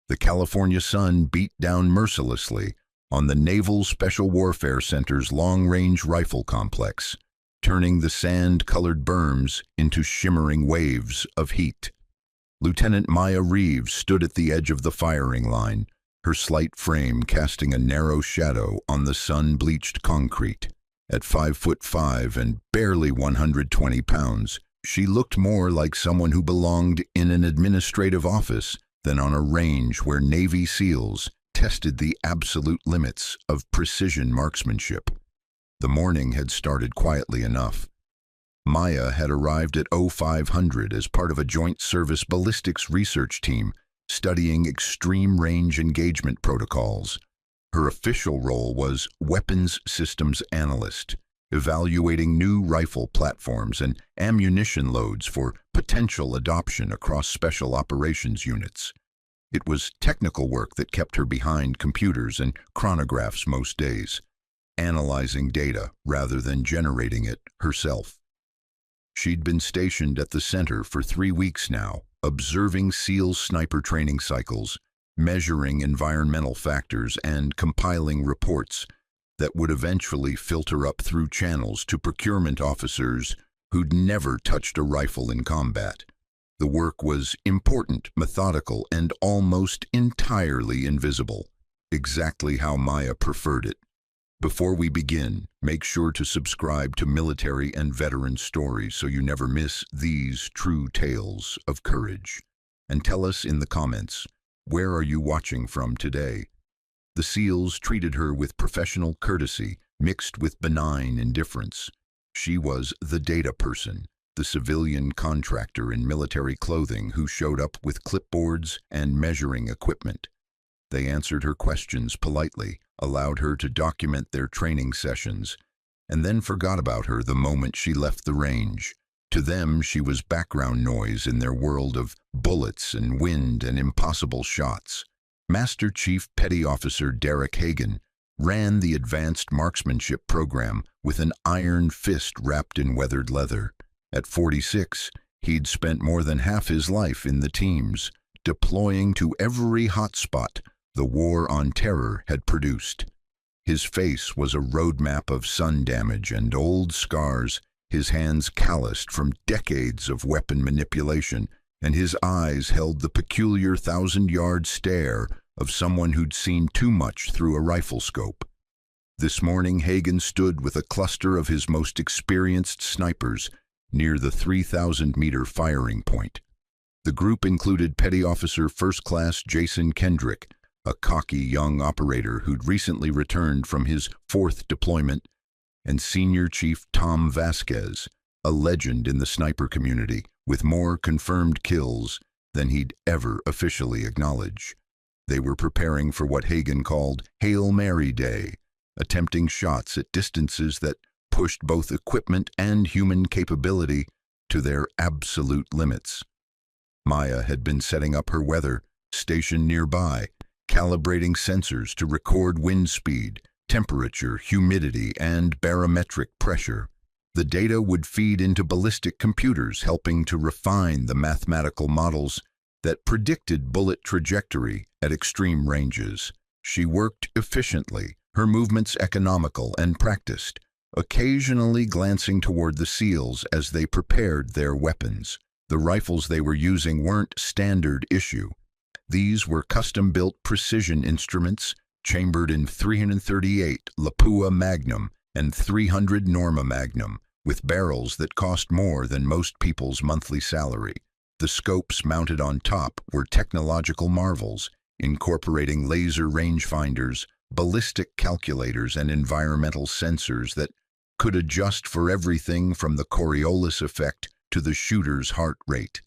The California sun beat down mercilessly on the Naval Special Warfare Center's long-range rifle complex, turning the sand-colored berms into shimmering waves of heat. Lieutenant Maya Reeves stood at the edge of the firing line, her slight frame casting a narrow shadow on the sun-bleached concrete. At 5'5" and barely 120 pounds, she looked more like someone who belonged in an administrative office than on a range where Navy SEALs tested the absolute limits of precision marksmanship. The morning had started quietly enough. Maya had arrived at 0500 as part of a joint service ballistics research team studying extreme range engagement protocols. Her official role was weapons systems analyst, evaluating new rifle platforms and ammunition loads for potential adoption across special operations units. It was technical work that kept her behind computers and chronographs most days, analyzing data rather than generating it herself. She'd been stationed at the center for 3 weeks now, observing SEAL sniper training cycles, measuring environmental factors, and compiling reports that would eventually filter up through channels to procurement officers who'd never touched a rifle in combat. The work was important, methodical, and almost entirely invisible, exactly how Maya preferred it. Before we begin, make sure to subscribe to Military and Veteran Stories so you never miss these true tales of courage. And tell us in the comments, where are you watching from today? The SEALs treated her with professional courtesy mixed with benign indifference. She was the data person, the civilian contractor in military clothing who showed up with clipboards and measuring equipment. They answered her questions politely, allowed her to document their training sessions, and then forgot about her the moment she left the range. To them, she was background noise in their world of bullets and wind and impossible shots. Master Chief Petty Officer Derek Hagan ran the advanced marksmanship program with an iron fist wrapped in weathered leather. At 46, he'd spent more than half his life in the teams, deploying to every hotspot the war on terror had produced. His face was a roadmap of sun damage and old scars, his hands calloused from decades of weapon manipulation, and his eyes held the peculiar 1,000-yard stare of someone who'd seen too much through a rifle scope. This morning, Hagan stood with a cluster of his most experienced snipers near the 3,000-meter firing point. The group included Petty Officer First Class Jason Kendrick, a cocky young operator who'd recently returned from his 4th deployment, and Senior Chief Tom Vasquez, a legend in the sniper community with more confirmed kills than he'd ever officially acknowledge. They were preparing for what Hagan called Hail Mary Day, attempting shots at distances that pushed both equipment and human capability to their absolute limits. Maya had been setting up her weather, stationed nearby, calibrating sensors to record wind speed, temperature, humidity, and barometric pressure. The data would feed into ballistic computers, helping to refine the mathematical models that predicted bullet trajectory at extreme ranges. She worked efficiently, her movements economical and practiced, occasionally glancing toward the SEALs as they prepared their weapons. The rifles they were using weren't standard issue. These were custom-built precision instruments, chambered in 338 Lapua Magnum and 300 Norma Magnum, with barrels that cost more than most people's monthly salary. The scopes mounted on top were technological marvels, incorporating laser rangefinders, ballistic calculators, and environmental sensors that could adjust for everything from the Coriolis effect to the shooter's heart rate.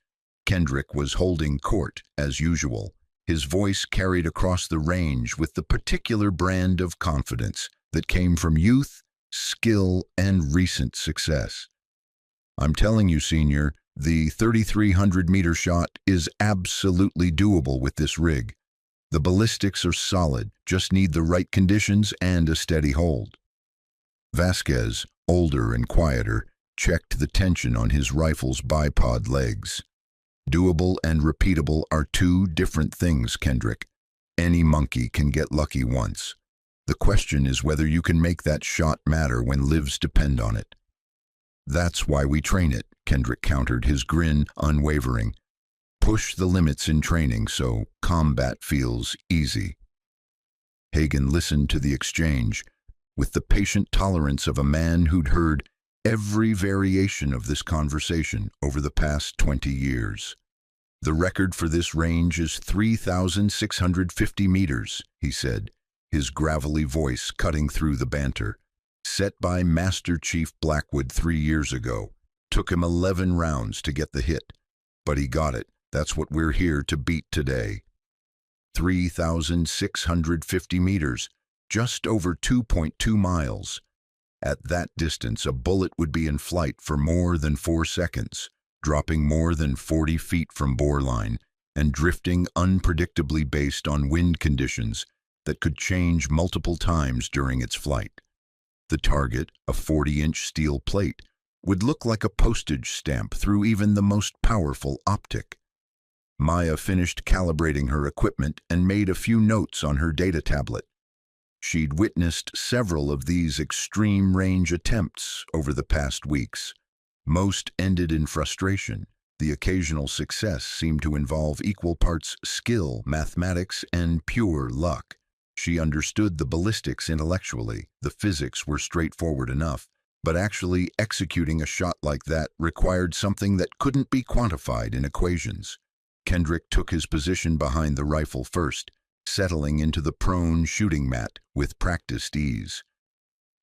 Kendrick was holding court, as usual, his voice carried across the range with the particular brand of confidence that came from youth, skill, and recent success. "I'm telling you, Senior, the 3,300-meter shot is absolutely doable with this rig. The ballistics are solid, just need the right conditions and a steady hold." Vasquez, older and quieter, checked the tension on his rifle's bipod legs. Doable and repeatable are two different things, Kendrick. Any monkey can get lucky once. The question is whether you can make that shot matter when lives depend on it. That's why we train it, Kendrick countered, his grin unwavering. Push the limits in training so combat feels easy. Hagen listened to the exchange with the patient tolerance of a man who'd heard every variation of this conversation over the past 20 years. The record for this range is 3,650 meters, he said, his gravelly voice cutting through the banter. Set by Master Chief Blackwood 3 years ago. Took him 11 rounds to get the hit, but he got it. That's what we're here to beat today. 3,650 meters, just over 2.2 miles. At that distance, a bullet would be in flight for more than 4 seconds, dropping more than 40 feet from bore line, and drifting unpredictably based on wind conditions that could change multiple times during its flight. The target, a 40-inch steel plate, would look like a postage stamp through even the most powerful optic. Maya finished calibrating her equipment and made a few notes on her data tablet. She'd witnessed several of these extreme-range attempts over the past weeks. Most ended in frustration. The occasional success seemed to involve equal parts skill, mathematics, and pure luck. She understood the ballistics intellectually. The physics were straightforward enough, but actually executing a shot like that required something that couldn't be quantified in equations. Kendrick took his position behind the rifle first, settling into the prone shooting mat with practiced ease.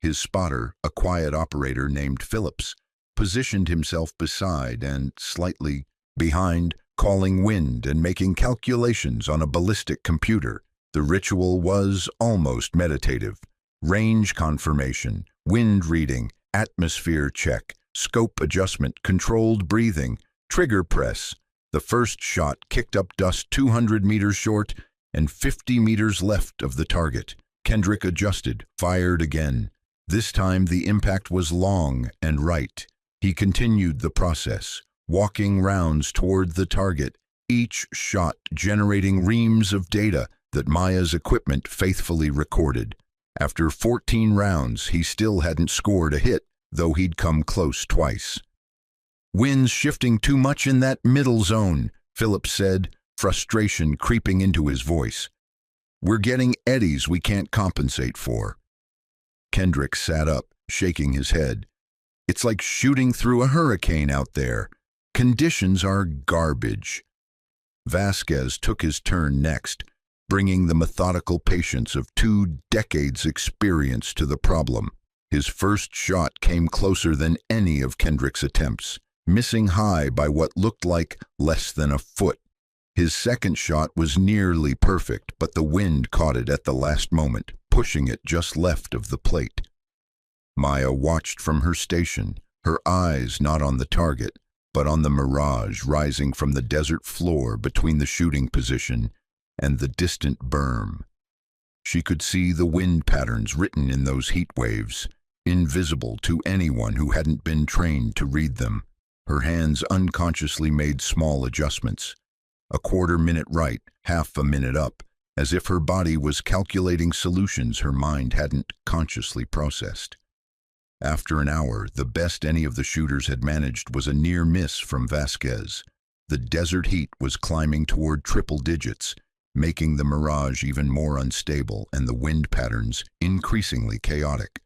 His spotter, a quiet operator named Phillips, positioned himself beside and slightly behind, calling wind and making calculations on a ballistic computer. The ritual was almost meditative. Range confirmation, wind reading, atmosphere check, scope adjustment, controlled breathing, trigger press. The first shot kicked up dust 200 meters short and 50 meters left of the target. Kendrick adjusted, fired again. This time the impact was long and right. He continued the process, walking rounds toward the target, each shot generating reams of data that Maya's equipment faithfully recorded. After 14 rounds, he still hadn't scored a hit, though he'd come close twice. Wind's shifting too much in that middle zone, Phillips said, frustration creeping into his voice. We're getting eddies we can't compensate for. Kendrick sat up, shaking his head. It's like shooting through a hurricane out there. Conditions are garbage. Vasquez took his turn next, bringing the methodical patience of 2 decades' experience to the problem. His first shot came closer than any of Kendrick's attempts, missing high by what looked like less than a foot. His second shot was nearly perfect, but the wind caught it at the last moment, pushing it just left of the plate. Maya watched from her station, her eyes not on the target, but on the mirage rising from the desert floor between the shooting position and the distant berm. She could see the wind patterns written in those heat waves, invisible to anyone who hadn't been trained to read them. Her hands unconsciously made small adjustments. A quarter minute right, half a minute up, as if her body was calculating solutions her mind hadn't consciously processed. After an hour, the best any of the shooters had managed was a near miss from Vasquez. The desert heat was climbing toward triple digits, making the mirage even more unstable and the wind patterns increasingly chaotic.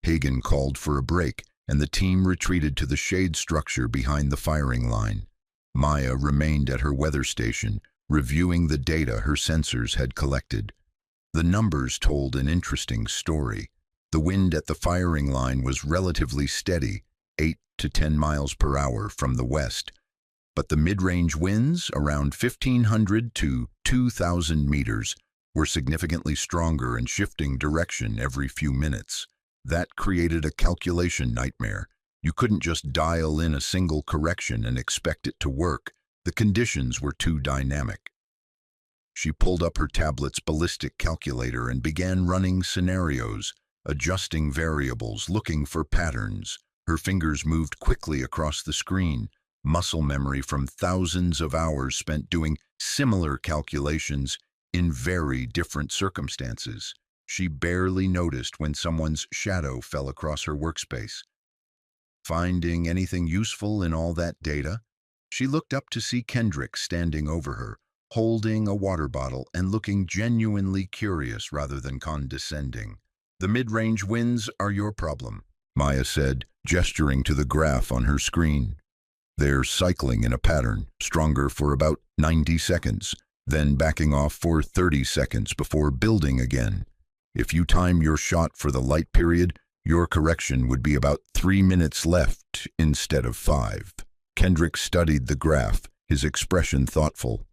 Hagen called for a break, and the team retreated to the shade structure behind the firing line. Maya remained at her weather station, reviewing the data her sensors had collected. The numbers told an interesting story. The wind at the firing line was relatively steady, 8 to 10 miles per hour from the west, but the mid-range winds, around 1,500 to 2,000 meters, were significantly stronger and shifting direction every few minutes. That created a calculation nightmare. You couldn't just dial in a single correction and expect it to work. The conditions were too dynamic. She pulled up her tablet's ballistic calculator and began running scenarios, adjusting variables, looking for patterns. Her fingers moved quickly across the screen, muscle memory from thousands of hours spent doing similar calculations in very different circumstances. She barely noticed when someone's shadow fell across her workspace. Finding anything useful in all that data, she looked up to see Kendrick standing over her, holding a water bottle and looking genuinely curious rather than condescending. "The mid-range winds are your problem," Maya said, gesturing to the graph on her screen. "They're cycling in a pattern, stronger for about 90 seconds, then backing off for 30 seconds before building again. If you time your shot for the light period, your correction would be about 3 minutes left instead of 5. Kendrick studied the graph, his expression thoughtful.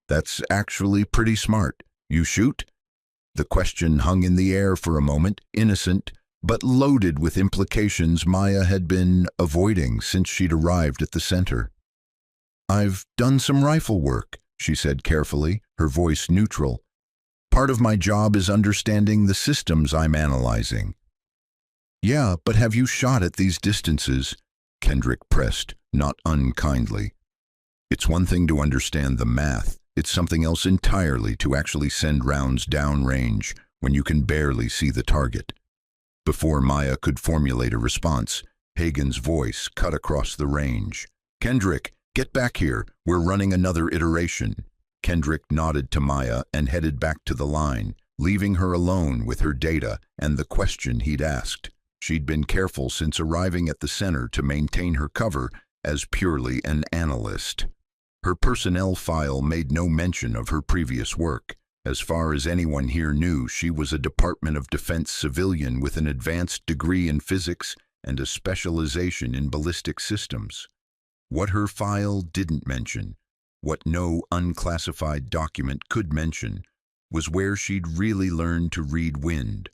That's actually pretty smart. You shoot?" The question hung in the air for a moment, innocent, but loaded with implications Maya had been avoiding since she'd arrived at the center. "I've done some rifle work," she said carefully, her voice neutral. "Part of my job is understanding the systems I'm analyzing." "Yeah, but have you shot at these distances?" Kendrick pressed, not unkindly. "It's one thing to understand the math. It's something else entirely to actually send rounds downrange when you can barely see the target." Before Maya could formulate a response, Hagen's voice cut across the range. "Kendrick, get back here. We're running another iteration." Kendrick nodded to Maya and headed back to the line, leaving her alone with her data and the question he'd asked. She'd been careful since arriving at the center to maintain her cover as purely an analyst. Her personnel file made no mention of her previous work. As far as anyone here knew, she was a Department of Defense civilian with an advanced degree in physics and a specialization in ballistic systems. What her file didn't mention, what no unclassified document could mention, was where she'd really learned to read wind,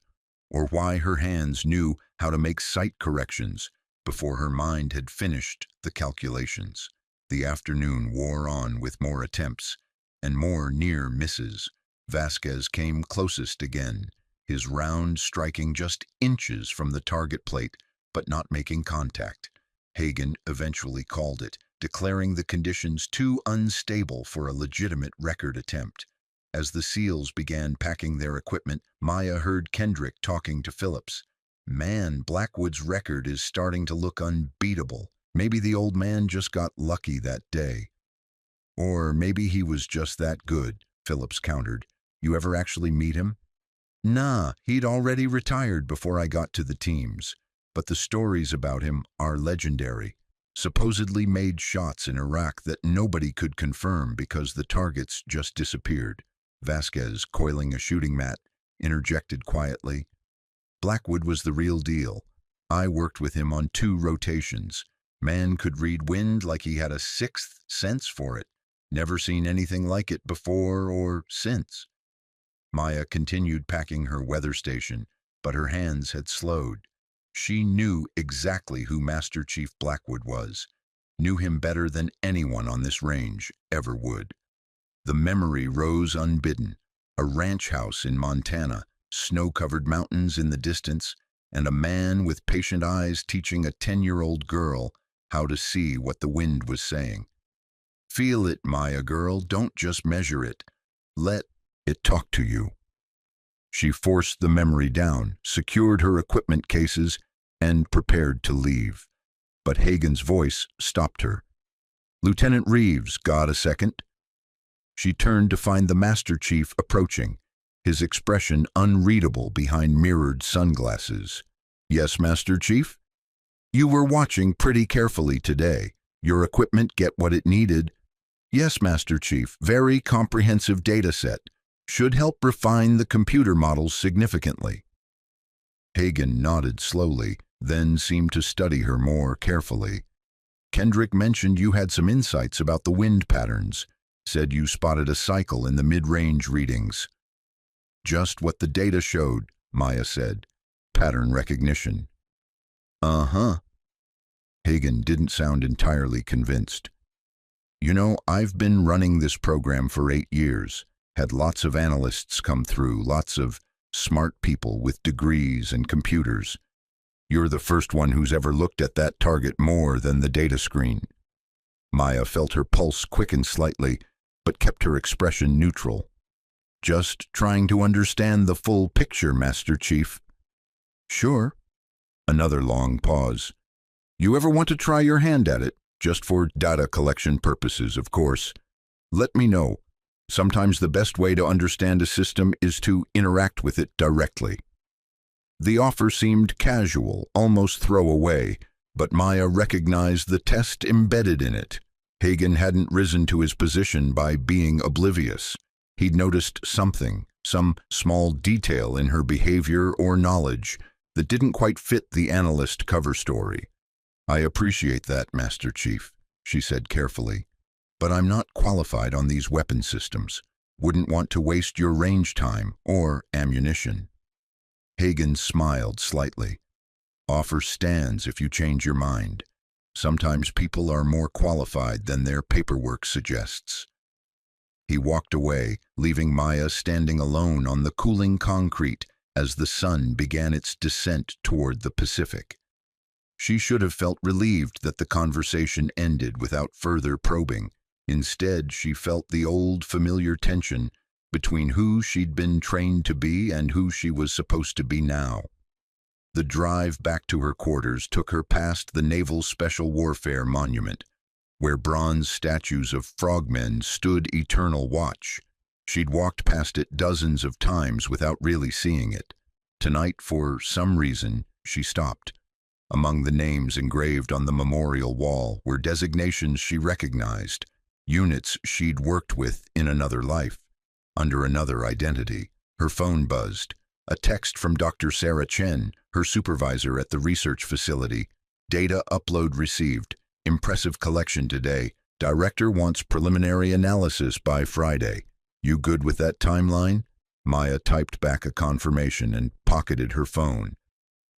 or why her hands knew how to make sight corrections before her mind had finished the calculations. The afternoon wore on with more attempts and more near misses. Vasquez came closest again, his round striking just inches from the target plate, but not making contact. Hagen eventually called it, declaring the conditions too unstable for a legitimate record attempt. As the SEALs began packing their equipment, Maya heard Kendrick talking to Phillips. "Man, Blackwood's record is starting to look unbeatable. Maybe the old man just got lucky that day." "Or maybe he was just that good," Phillips countered. "You ever actually meet him?" "Nah, he'd already retired before I got to the teams. But the stories about him are legendary. Supposedly made shots in Iraq that nobody could confirm because the targets just disappeared." Vasquez, coiling a shooting mat, interjected quietly. "Blackwood was the real deal. I worked with him on 2 rotations. Man could read wind like he had a 6th sense for it. Never seen anything like it before or since." Maya continued packing her weather station, but her hands had slowed. She knew exactly who Master Chief Blackwood was, knew him better than anyone on this range ever would. The memory rose unbidden. A ranch house in Montana, snow-covered mountains in the distance, and a man with patient eyes teaching a 10-year-old girl how to see what the wind was saying. "Feel it, Maya girl, don't just measure it. Let it talk to you." She forced the memory down, secured her equipment cases, and prepared to leave. But Hagen's voice stopped her. "Lieutenant Reeves, got a second?" She turned to find the Master Chief approaching, his expression unreadable behind mirrored sunglasses. "Yes, Master Chief?" "You were watching pretty carefully today. Your equipment get what it needed?" "Yes, Master Chief. Very comprehensive data set. Should help refine the computer models significantly." Hagen nodded slowly, then seemed to study her more carefully. "Kendrick mentioned you had some insights about the wind patterns. Said you spotted a cycle in the mid-range readings." "Just what the data showed," Maya said. "Pattern recognition." "Uh-huh." Hagen didn't sound entirely convinced. "You know, I've been running this program for 8 years. Had lots of analysts come through, lots of smart people with degrees and computers. You're the first one who's ever looked at that target more than the data screen." Maya felt her pulse quicken slightly, but kept her expression neutral. "Just trying to understand the full picture, Master Chief." "Sure." Another long pause. "You ever want to try your hand at it? Just for data collection purposes, of course. Let me know. Sometimes the best way to understand a system is to interact with it directly." The offer seemed casual, almost throwaway, but Maya recognized the test embedded in it. Hagen hadn't risen to his position by being oblivious. He'd noticed something, some small detail in her behavior or knowledge that didn't quite fit the analyst cover story. "I appreciate that, Master Chief," she said carefully, "but I'm not qualified on these weapon systems. Wouldn't want to waste your range time or ammunition." Hagen smiled slightly. "Offer stands if you change your mind. Sometimes people are more qualified than their paperwork suggests." He walked away, leaving Maya standing alone on the cooling concrete as the sun began its descent toward the Pacific. She should have felt relieved that the conversation ended without further probing. Instead, she felt the old familiar tension between who she'd been trained to be and who she was supposed to be now. The drive back to her quarters took her past the Naval Special Warfare Monument, where bronze statues of frogmen stood eternal watch. She'd walked past it dozens of times without really seeing it. Tonight, for some reason, she stopped. Among the names engraved on the memorial wall were designations she recognized, units she'd worked with in another life, under another identity. Her phone buzzed. A text from Dr. Sarah Chen, her supervisor at the research facility. "Data upload received. Impressive collection today. Director wants preliminary analysis by Friday. You good with that timeline?" Maya typed back a confirmation and pocketed her phone.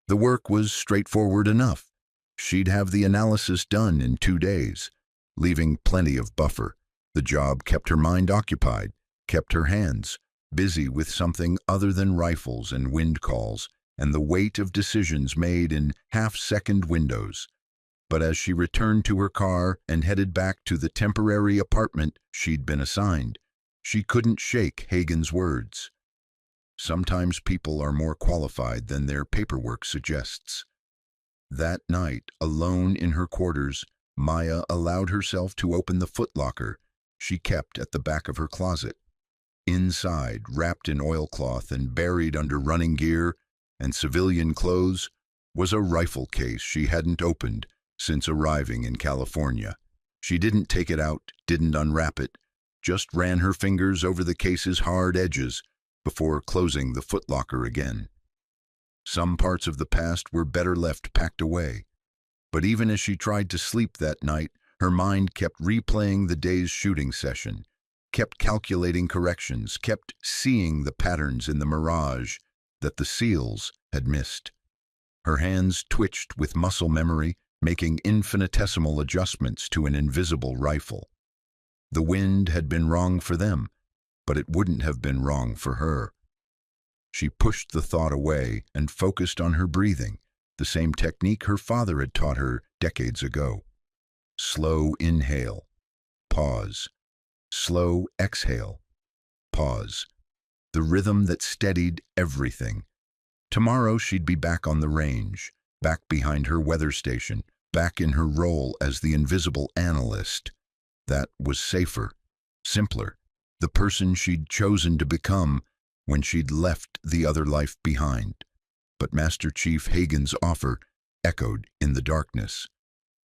The work was straightforward enough. She'd have the analysis done in 2 days, leaving plenty of buffer. The job kept her mind occupied, kept her hands busy with something other than rifles and wind calls and the weight of decisions made in half-second windows. But as she returned to her car and headed back to the temporary apartment she'd been assigned, she couldn't shake Hagen's words. Sometimes people are more qualified than their paperwork suggests. That night, alone in her quarters, Maya allowed herself to open the footlocker she kept at the back of her closet. Inside, wrapped in oilcloth and buried under running gear and civilian clothes, was a rifle case she hadn't opened since arriving in California. She didn't take it out, didn't unwrap it, just ran her fingers over the case's hard edges before closing the footlocker again. Some parts of the past were better left packed away, but even as she tried to sleep that night, her mind kept replaying the day's shooting session, kept calculating corrections, kept seeing the patterns in the mirage that the SEALs had missed. Her hands twitched with muscle memory, making infinitesimal adjustments to an invisible rifle. The wind had been wrong for them, but it wouldn't have been wrong for her. She pushed the thought away and focused on her breathing, the same technique her father had taught her decades ago. Slow inhale, pause. Slow exhale, pause. The rhythm that steadied everything. Tomorrow she'd be back on the range, back behind her weather station, back in her role as the invisible analyst. That was safer, simpler, the person she'd chosen to become when she'd left the other life behind. But Master Chief Hagen's offer echoed in the darkness.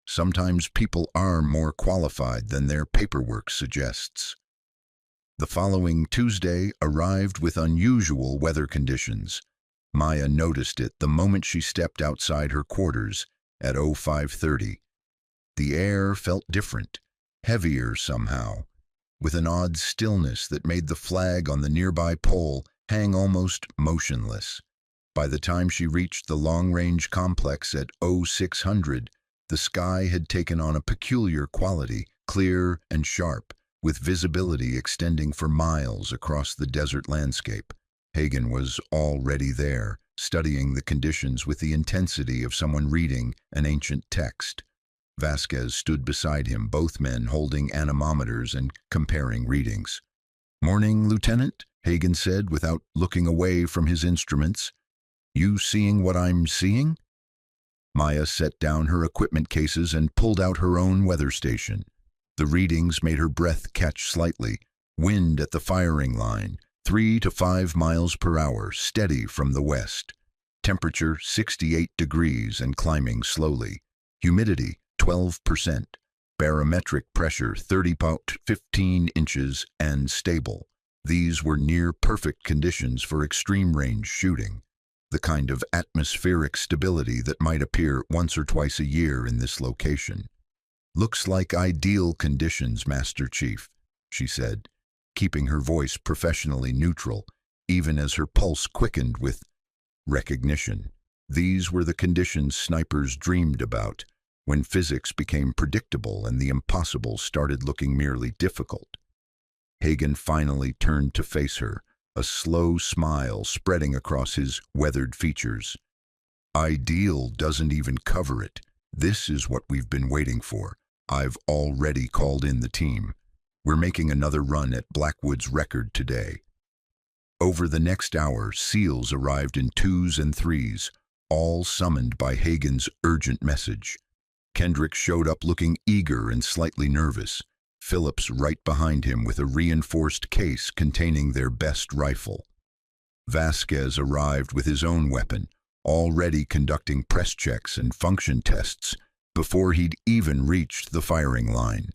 Sometimes people are more qualified than their paperwork suggests. The following Tuesday arrived with unusual weather conditions. Maya noticed it the moment she stepped outside her quarters at 05:30. The air felt different, heavier somehow, with an odd stillness that made the flag on the nearby pole hang almost motionless. By the time she reached the long-range complex at 0600, the sky had taken on a peculiar quality, clear and sharp, with visibility extending for miles across the desert landscape. Hagen was already there, studying the conditions with the intensity of someone reading an ancient text. Vasquez stood beside him, both men holding anemometers and comparing readings. "Morning, Lieutenant," Hagen said without looking away from his instruments. "You seeing what I'm seeing?" Maya set down her equipment cases and pulled out her own weather station. The readings made her breath catch slightly. Wind at the firing line, 3 to 5 miles per hour, steady from the west. Temperature 68 degrees and climbing slowly. Humidity 12%. Barometric pressure 30.15 inches and stable. These were near perfect conditions for extreme range shooting, the kind of atmospheric stability that might appear once or twice a year in this location. "Looks like ideal conditions, Master Chief," she said, keeping her voice professionally neutral, even as her pulse quickened with recognition. These were the conditions snipers dreamed about, when physics became predictable and the impossible started looking merely difficult. Hagen finally turned to face her, a slow smile spreading across his weathered features. "Ideal doesn't even cover it. This is what we've been waiting for. I've already called in the team. We're making another run at Blackwood's record today." Over the next hour, SEALs arrived in 2s and 3s, all summoned by Hagen's urgent message. Kendrick showed up looking eager and slightly nervous, Phillips right behind him with a reinforced case containing their best rifle. Vasquez arrived with his own weapon, already conducting press checks and function tests before he'd even reached the firing line.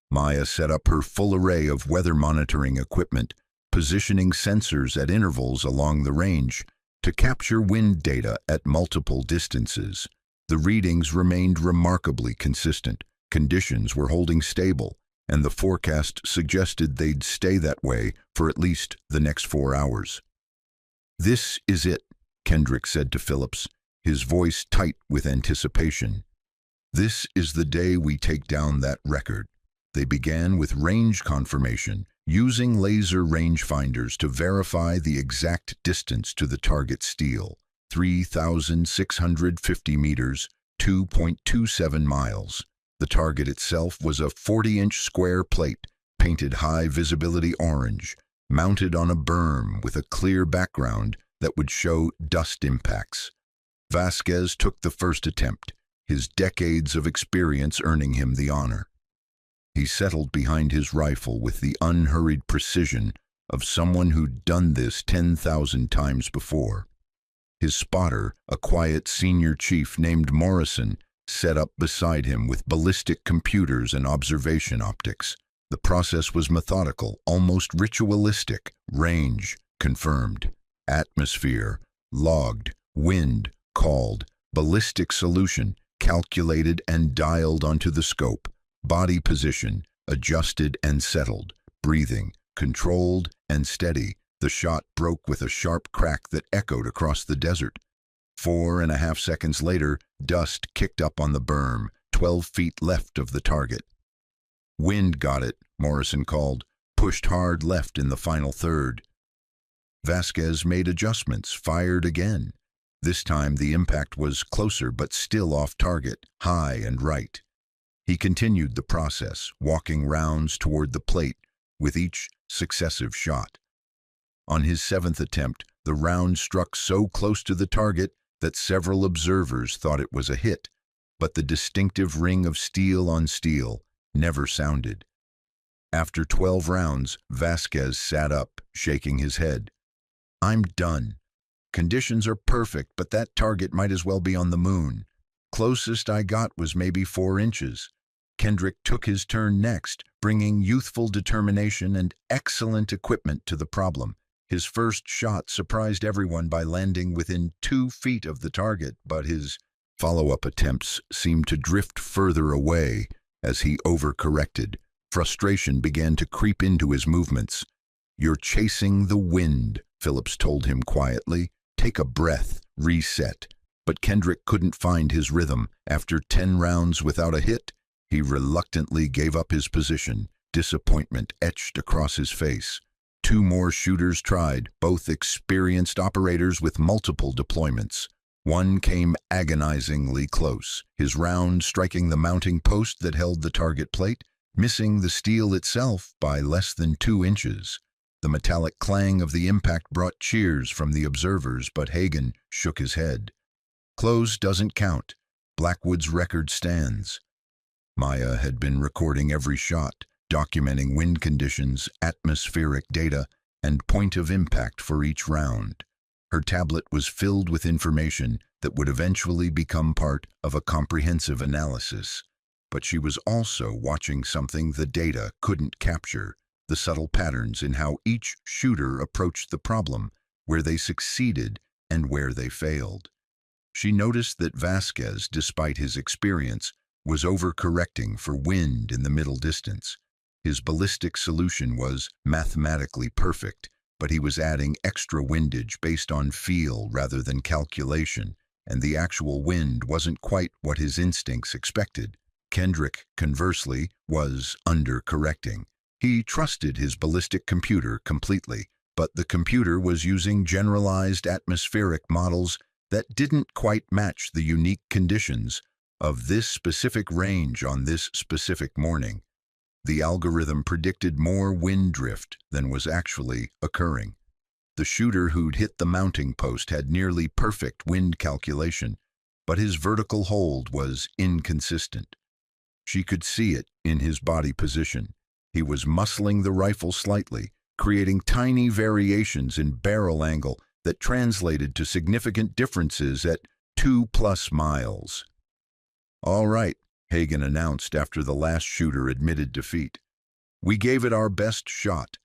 Maya set up her full array of weather monitoring equipment, positioning sensors at intervals along the range to capture wind data at multiple distances. The readings remained remarkably consistent, conditions were holding stable, and the forecast suggested they'd stay that way for at least the next 4 hours. "This is it," Kendrick said to Phillips, his voice tight with anticipation. "This is the day we take down that record." They began with range confirmation, using laser rangefinders to verify the exact distance to the target steel, 3,650 meters, 2.27 miles. The target itself was a 40-inch square plate, painted high-visibility orange, mounted on a berm with a clear background that would show dust impacts. Vasquez took the first attempt, his decades of experience earning him the honor. He settled behind his rifle with the unhurried precision of someone who'd done this 10,000 times before. His spotter, a quiet senior chief named Morrison, set up beside him with ballistic computers and observation optics. The process was methodical, almost ritualistic. Range, confirmed. Atmosphere, logged. Wind, called. Ballistic solution, calculated and dialed onto the scope. Body position, adjusted and settled. Breathing, controlled and steady. The shot broke with a sharp crack that echoed across the desert. 4.5 seconds later, dust kicked up on the berm, 12 feet left of the target. "Wind got it," Morrison called, pushed hard left in the final third. Vasquez made adjustments, fired again. This time the impact was closer but still off target, high and right. He continued the process, walking rounds toward the plate with each successive shot. On his 7th attempt, the round struck so close to the target that several observers thought it was a hit, but the distinctive ring of steel on steel never sounded. After 12 rounds, Vasquez sat up, shaking his head. "I'm done. Conditions are perfect, but that target might as well be on the moon. Closest I got was maybe 4 inches. Kendrick took his turn next, bringing youthful determination and excellent equipment to the problem. His first shot surprised everyone by landing within 2 feet of the target, but his follow-up attempts seemed to drift further away as he overcorrected. Frustration began to creep into his movements. "You're chasing the wind," Phillips told him quietly. "Take a breath, reset." But Kendrick couldn't find his rhythm. After 10 rounds without a hit, he reluctantly gave up his position, disappointment etched across his face. 2 more shooters tried, both experienced operators with multiple deployments. One came agonizingly close, his round striking the mounting post that held the target plate, missing the steel itself by less than 2 inches. The metallic clang of the impact brought cheers from the observers, but Hagen shook his head. Close doesn't count. Blackwood's record stands. Maya had been recording every shot, documenting wind conditions, atmospheric data, and point of impact for each round. Her tablet was filled with information that would eventually become part of a comprehensive analysis. But she was also watching something the data couldn't capture, the subtle patterns in how each shooter approached the problem, where they succeeded and where they failed. She noticed that Vasquez, despite his experience, was overcorrecting for wind in the middle distance. His ballistic solution was mathematically perfect, but he was adding extra windage based on feel rather than calculation, and the actual wind wasn't quite what his instincts expected. Kendrick, conversely, was undercorrecting. He trusted his ballistic computer completely, but the computer was using generalized atmospheric models that didn't quite match the unique conditions of this specific range on this specific morning. The algorithm predicted more wind drift than was actually occurring. The shooter who'd hit the mounting post had nearly perfect wind calculation, but his vertical hold was inconsistent. She could see it in his body position. He was muscling the rifle slightly, creating tiny variations in barrel angle that translated to significant differences at 2+ miles. "All right," Hagen announced after the last shooter admitted defeat. "We gave it our best shot.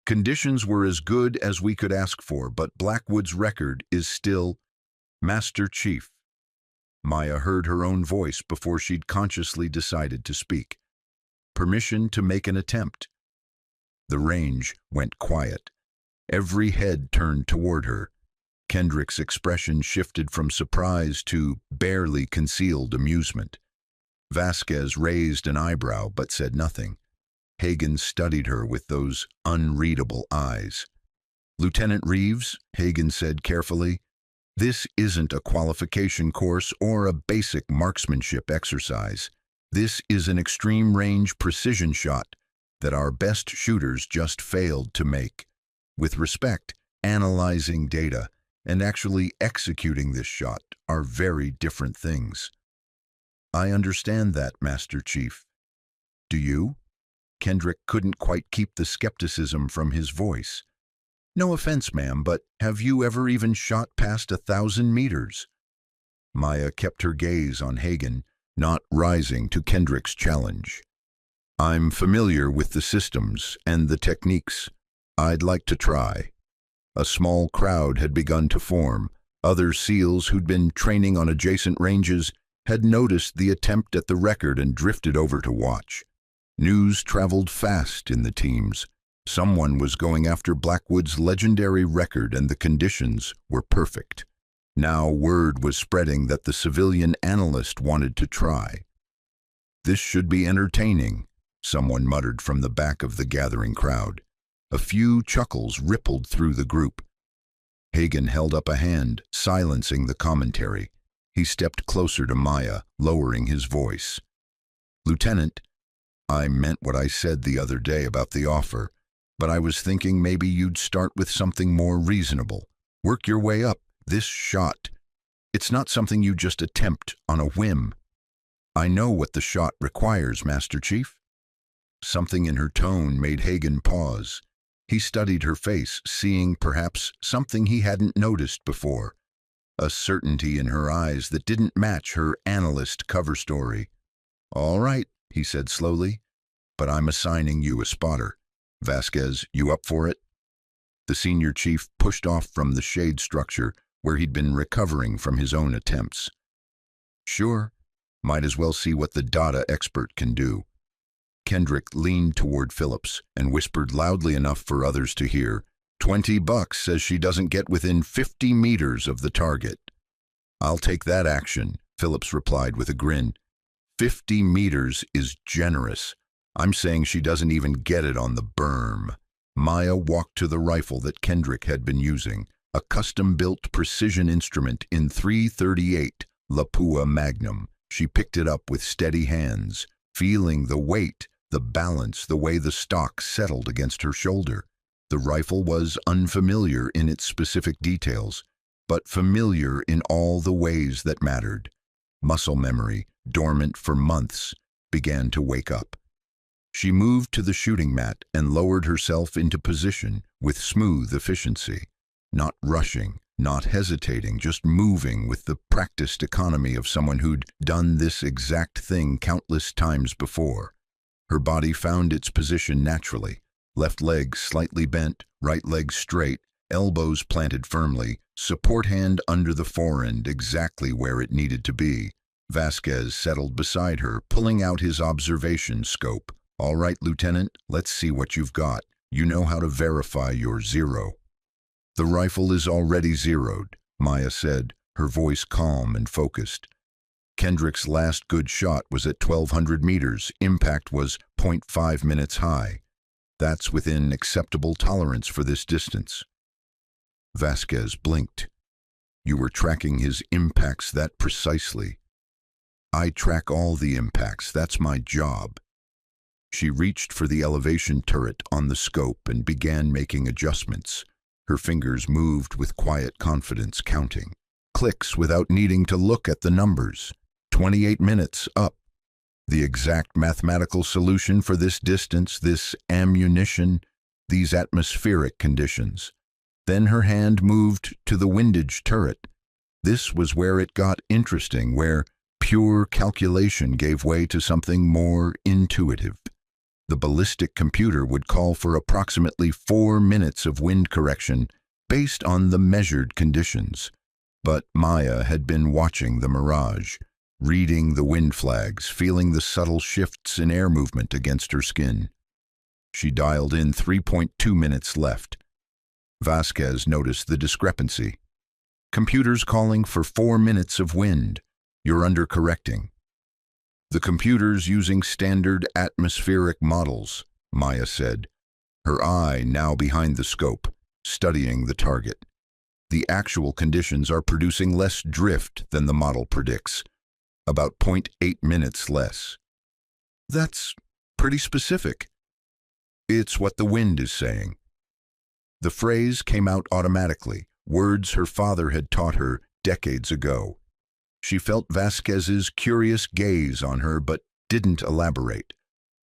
Conditions were as good as we could ask for, but Blackwood's record is still Master Chief." Maya heard her own voice before she'd consciously decided to speak. Permission to make an attempt. The range went quiet. Every head turned toward her. Kendrick's expression shifted from surprise to barely concealed amusement. Vasquez raised an eyebrow but said nothing. Hagen studied her with those unreadable eyes. "Lieutenant Reeves," Hagen said carefully, "this isn't a qualification course or a basic marksmanship exercise. This is an extreme-range precision shot that our best shooters just failed to make. With respect, analyzing data and actually executing this shot are very different things." "I understand that, Master Chief. Do you?" Kendrick couldn't quite keep the skepticism from his voice. "No offense, ma'am, but have you ever even shot past 1,000 meters?" Maya kept her gaze on Hagen, not rising to Kendrick's challenge. "I'm familiar with the systems and the techniques. I'd like to try." A small crowd had begun to form. Other SEALs who'd been training on adjacent ranges had noticed the attempt at the record and drifted over to watch. News traveled fast in the teams. Someone was going after Blackwood's legendary record and the conditions were perfect. Now word was spreading that the civilian analyst wanted to try. "This should be entertaining," someone muttered from the back of the gathering crowd. A few chuckles rippled through the group. Hagen held up a hand, silencing the commentary. He stepped closer to Maya, lowering his voice. "Lieutenant, I meant what I said the other day about the offer, but I was thinking maybe you'd start with something more reasonable. Work your way up. This shot, it's not something you just attempt on a whim." "I know what the shot requires, Master Chief." Something in her tone made Hagen pause. He studied her face, seeing perhaps something he hadn't noticed before. A certainty in her eyes that didn't match her analyst cover story. "All right," he said slowly, "but I'm assigning you a spotter. Vasquez, you up for it?" The senior chief pushed off from the shade structure where he'd been recovering from his own attempts. "Sure. Might as well see what the data expert can do." Kendrick leaned toward Phillips and whispered loudly enough for others to hear, $20 says she doesn't get within 50 meters of the target." "I'll take that action," Phillips replied with a grin. 50 meters is generous. I'm saying she doesn't even get it on the berm." Maya walked to the rifle that Kendrick had been using, a custom-built precision instrument in .338 Lapua Magnum. She picked it up with steady hands, feeling the weight, the balance, the way the stock settled against her shoulder. The rifle was unfamiliar in its specific details, but familiar in all the ways that mattered. Muscle memory, dormant for months, began to wake up. She moved to the shooting mat and lowered herself into position with smooth efficiency, not rushing, not hesitating, just moving with the practiced economy of someone who'd done this exact thing countless times before. Her body found its position naturally, left leg slightly bent, right leg straight, elbows planted firmly, support hand under the forend exactly where it needed to be. Vasquez settled beside her, pulling out his observation scope. "All right, Lieutenant, let's see what you've got. You know how to verify your zero." "The rifle is already zeroed," Maya said, her voice calm and focused. "Kendrick's last good shot was at 1,200 meters. Impact was .5 minutes high. That's within acceptable tolerance for this distance." Vasquez blinked. "You were tracking his impacts that precisely." "I track all the impacts. That's my job." She reached for the elevation turret on the scope and began making adjustments. Her fingers moved with quiet confidence, counting. Clicks without needing to look at the numbers. 28 minutes up. The exact mathematical solution for this distance, this ammunition, these atmospheric conditions. Then her hand moved to the windage turret. This was where it got interesting, where pure calculation gave way to something more intuitive. The ballistic computer would call for approximately 4 minutes of wind correction based on the measured conditions. But Maya had been watching the mirage, reading the wind flags, feeling the subtle shifts in air movement against her skin. She dialed in 3.2 minutes left. Vasquez noticed the discrepancy. "Computer's calling for 4 minutes of wind. You're under-correcting." "The computer's using standard atmospheric models," Maya said, her eye now behind the scope, studying the target. "The actual conditions are producing less drift than the model predicts, about .8 minutes less." "That's pretty specific." "It's what the wind is saying." The phrase came out automatically, words her father had taught her decades ago. She felt Vasquez's curious gaze on her but didn't elaborate.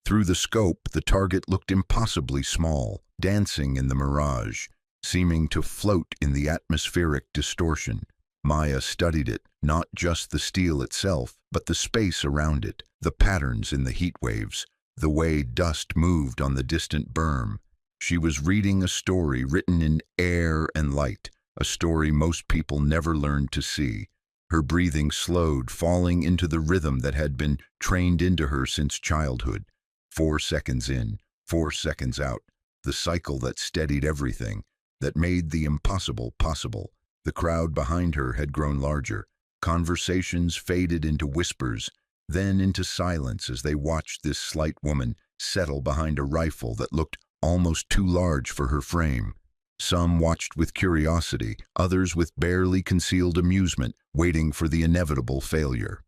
Through the scope, the target looked impossibly small, dancing in the mirage, seeming to float in the atmospheric distortion. Maya studied it, not just the steel itself, but the space around it, the patterns in the heat waves, the way dust moved on the distant berm. She was reading a story written in air and light, a story most people never learned to see. Her breathing slowed, falling into the rhythm that had been trained into her since childhood. 4 seconds in, 4 seconds out, the cycle that steadied everything, that made the impossible possible. The crowd behind her had grown larger. Conversations faded into whispers, then into silence as they watched this slight woman settle behind a rifle that looked almost too large for her frame. Some watched with curiosity, others with barely concealed amusement, waiting for the inevitable failure.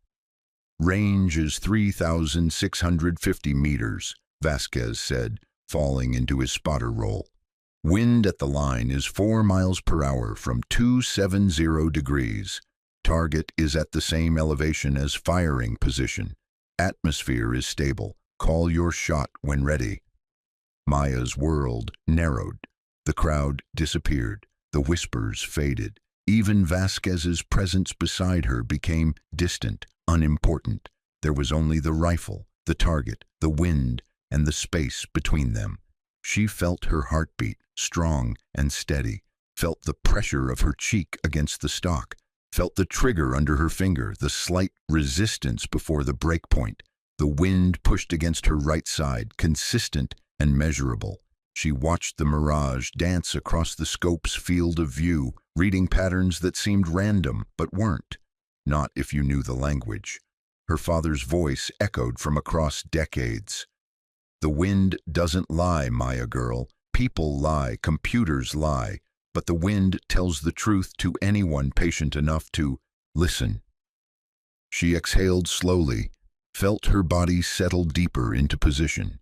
"Range is 3,650 meters, Vasquez said, falling into his spotter role. "Wind at the line is 4 miles per hour from 270 degrees. Target is at the same elevation as firing position. Atmosphere is stable. Call your shot when ready." Maya's world narrowed. The crowd disappeared. The whispers faded. Even Vasquez's presence beside her became distant, unimportant. There was only the rifle, the target, the wind, and the space between them. She felt her heartbeat, strong and steady, felt the pressure of her cheek against the stock, felt the trigger under her finger, the slight resistance before the break point. The wind pushed against her right side, consistent and measurable. She watched the mirage dance across the scope's field of view, reading patterns that seemed random but weren't. Not if you knew the language. Her father's voice echoed from across decades. "The wind doesn't lie, Maya girl. People lie, computers lie. but the wind tells the truth to anyone patient enough to listen. She exhaled slowly, felt her body settle deeper into position.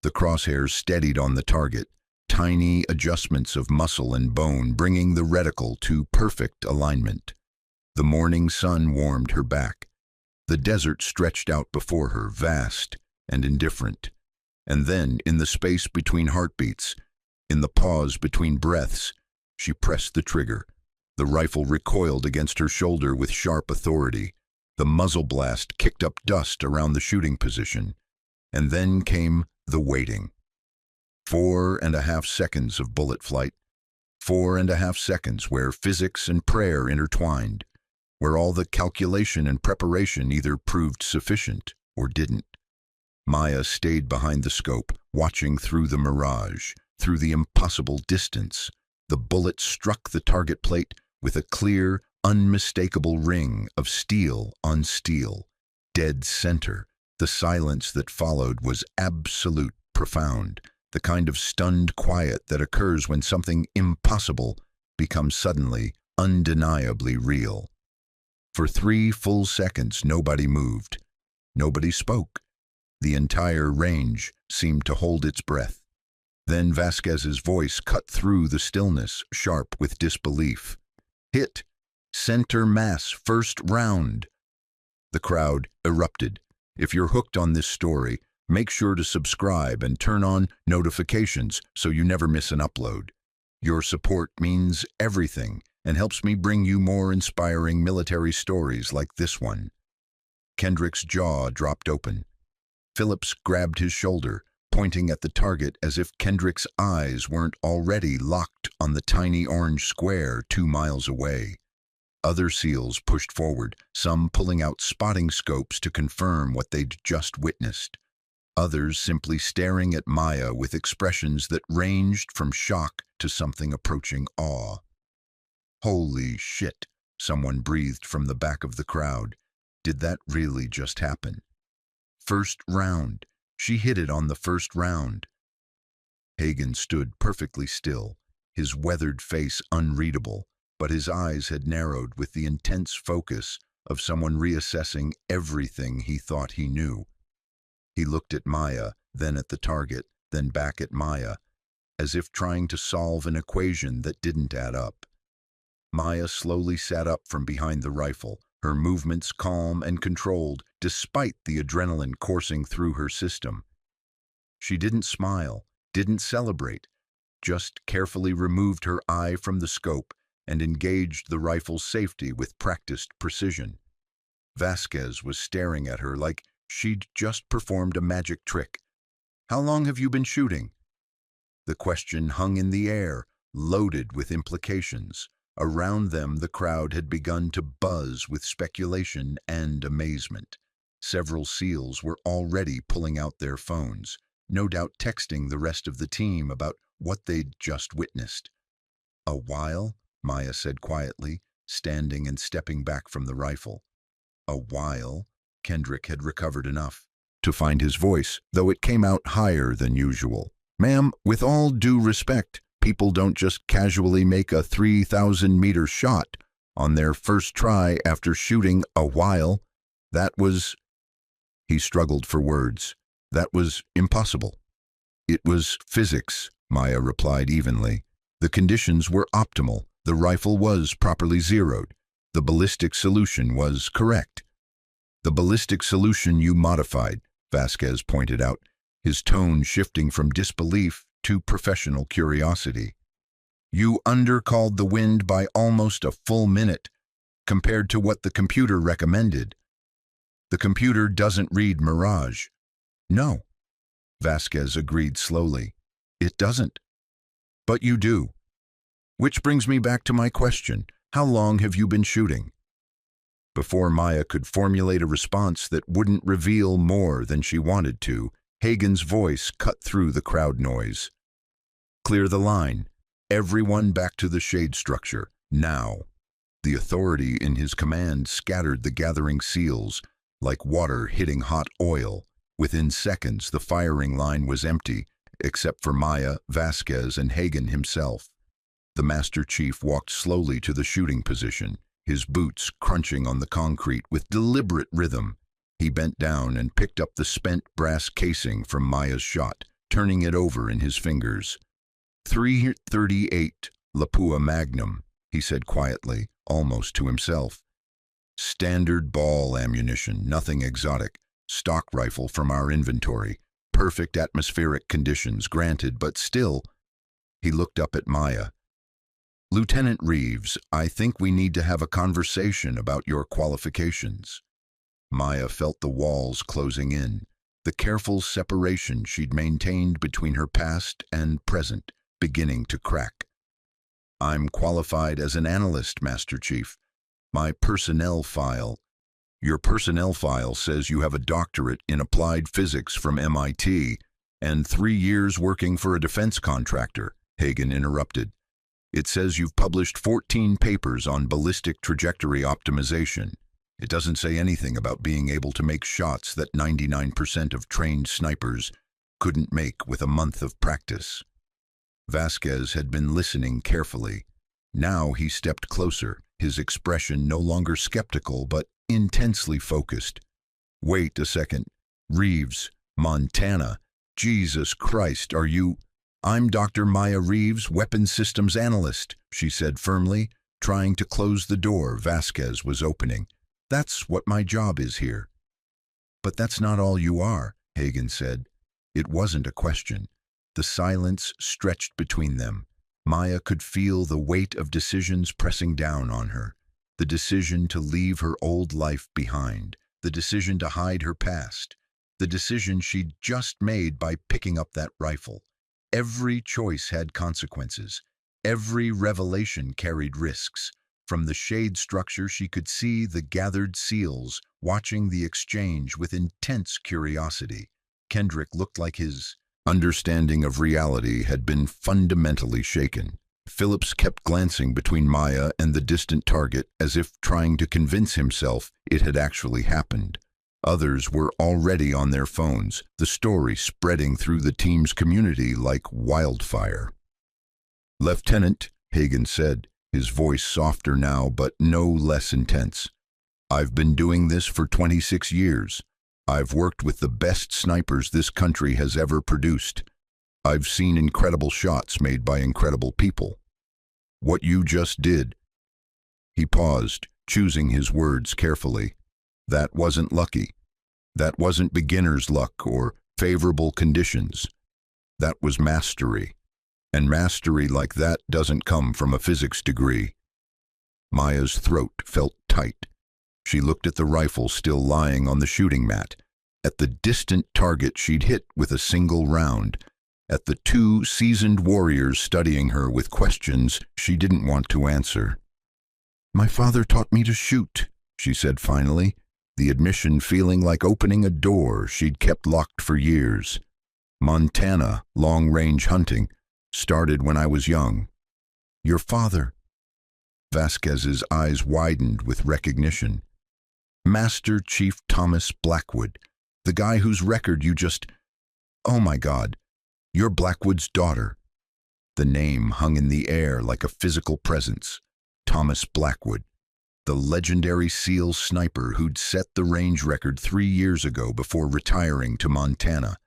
The crosshairs steadied on the target, tiny adjustments of muscle and bone bringing the reticle to perfect alignment. The morning sun warmed her back. The desert stretched out before her, vast and indifferent. And then, in the space between heartbeats, in the pause between breaths, she pressed the trigger. The rifle recoiled against her shoulder with sharp authority. The muzzle blast kicked up dust around the shooting position. And then came the waiting. 4.5 seconds of bullet flight. 4.5 seconds where physics and prayer intertwined, where all the calculation and preparation either proved sufficient or didn't. Maya stayed behind the scope, watching through the mirage, through the impossible distance. The bullet struck the target plate with a clear, unmistakable ring of steel on steel. Dead center. The silence that followed was absolute, profound, the kind of stunned quiet that occurs when something impossible becomes suddenly, undeniably real. For 3 full seconds, nobody moved. Nobody spoke. The entire range seemed to hold its breath. Then Vasquez's voice cut through the stillness, sharp with disbelief. "Hit! Center mass, first round!" The crowd erupted. If you're hooked on this story, make sure to subscribe and turn on notifications so you never miss an upload. Your support means everything and helps me bring you more inspiring military stories like this one. Kendrick's jaw dropped open. Phillips grabbed his shoulder, pointing at the target as if Kendrick's eyes weren't already locked on the tiny orange square 2 miles away. Other SEALs pushed forward, some pulling out spotting scopes to confirm what they'd just witnessed. Others simply staring at Maya with expressions that ranged from shock to something approaching awe. "Holy shit," someone breathed from the back of the crowd. "Did that really just happen? First round. She hit it on the first round." Hagen stood perfectly still, his weathered face unreadable, but his eyes had narrowed with the intense focus of someone reassessing everything he thought he knew. He looked at Maya, then at the target, then back at Maya, as if trying to solve an equation that didn't add up. Maya slowly sat up from behind the rifle, her movements calm and controlled despite the adrenaline coursing through her system. She didn't smile, didn't celebrate, just carefully removed her eye from the scope and engaged the rifle's safety with practiced precision. Vasquez was staring at her like she'd just performed a magic trick. "How long have you been shooting?" The question hung in the air, loaded with implications. Around them, the crowd had begun to buzz with speculation and amazement. Several SEALs were already pulling out their phones, no doubt texting the rest of the team about what they'd just witnessed. "A while?" Maya said quietly, standing and stepping back from the rifle. "A while?" Kendrick had recovered enough to find his voice, though it came out higher than usual. "Ma'am, with all due respect, people don't just casually make a 3,000-meter shot on their first try after shooting a while. That was..." He struggled for words. "That was impossible." "It was physics," Maya replied evenly. "The conditions were optimal. The rifle was properly zeroed. The ballistic solution was correct." "The ballistic solution you modified," Vasquez pointed out, his tone shifting from disbelief to professional curiosity. "You undercalled the wind by almost a full minute, compared to what the computer recommended." "The computer doesn't read mirage." "No," Vasquez agreed slowly. "It doesn't. But you do. Which brings me back to my question. How long have you been shooting?" Before Maya could formulate a response that wouldn't reveal more than she wanted to, Hagen's voice cut through the crowd noise. "Clear the line. Everyone back to the shade structure, now." The authority in his command scattered the gathering SEALs like water hitting hot oil. Within seconds, the firing line was empty, except for Maya, Vasquez, and Hagen himself. The Master Chief walked slowly to the shooting position, his boots crunching on the concrete with deliberate rhythm. He bent down and picked up the spent brass casing from Maya's shot, turning it over in his fingers. 338 Lapua Magnum, he said quietly, almost to himself. Standard ball ammunition, nothing exotic. Stock rifle from our inventory. Perfect atmospheric conditions, granted, but still. He looked up at Maya. Lieutenant Reeves, I think we need to have a conversation about your qualifications. Maya felt the walls closing in, the careful separation she'd maintained between her past and present beginning to crack. I'm qualified as an analyst, Master Chief. My personnel file. Your personnel file says you have a doctorate in applied physics from MIT and 3 years working for a defense contractor, Hagen interrupted. It says you've published 14 papers on ballistic trajectory optimization. It doesn't say anything about being able to make shots that 99% of trained snipers couldn't make with a month of practice. Vasquez had been listening carefully. Now he stepped closer, his expression no longer skeptical but intensely focused. Wait a second. Reeves, Montana. Jesus Christ, are you... I'm Dr. Maya Reeves, weapons systems analyst, she said firmly, trying to close the door Vasquez was opening. That's what my job is here. But that's not all you are, Hagen said. It wasn't a question. The silence stretched between them. Maya could feel the weight of decisions pressing down on her. The decision to leave her old life behind. The decision to hide her past. The decision she'd just made by picking up that rifle. Every choice had consequences. Every revelation carried risks. From the shade structure she could see the gathered SEALs watching the exchange with intense curiosity. Kendrick looked like his understanding of reality had been fundamentally shaken. Phillips kept glancing between Maya and the distant target as if trying to convince himself it had actually happened. Others were already on their phones, the story spreading through the team's community like wildfire. Lieutenant, Hagen said, his voice softer now but no less intense. I've been doing this for 26 years. I've worked with the best snipers this country has ever produced. I've seen incredible shots made by incredible people. What you just did. He paused, choosing his words carefully. That wasn't lucky. That wasn't beginner's luck or favorable conditions. That was mastery. And mastery like that doesn't come from a physics degree. Maya's throat felt tight. She looked at the rifle still lying on the shooting mat, at the distant target she'd hit with a single round, at the 2 seasoned warriors studying her with questions she didn't want to answer. My father taught me to shoot, she said finally, the admission feeling like opening a door she'd kept locked for years. Montana, long-range hunting, started when I was young. Your father? Vasquez's eyes widened with recognition. Master Chief Thomas Blackwood, the guy whose record you just... Oh my God, you're Blackwood's daughter. The name hung in the air like a physical presence. Thomas Blackwood, the legendary SEAL sniper who'd set the range record 3 years ago before retiring to Montana.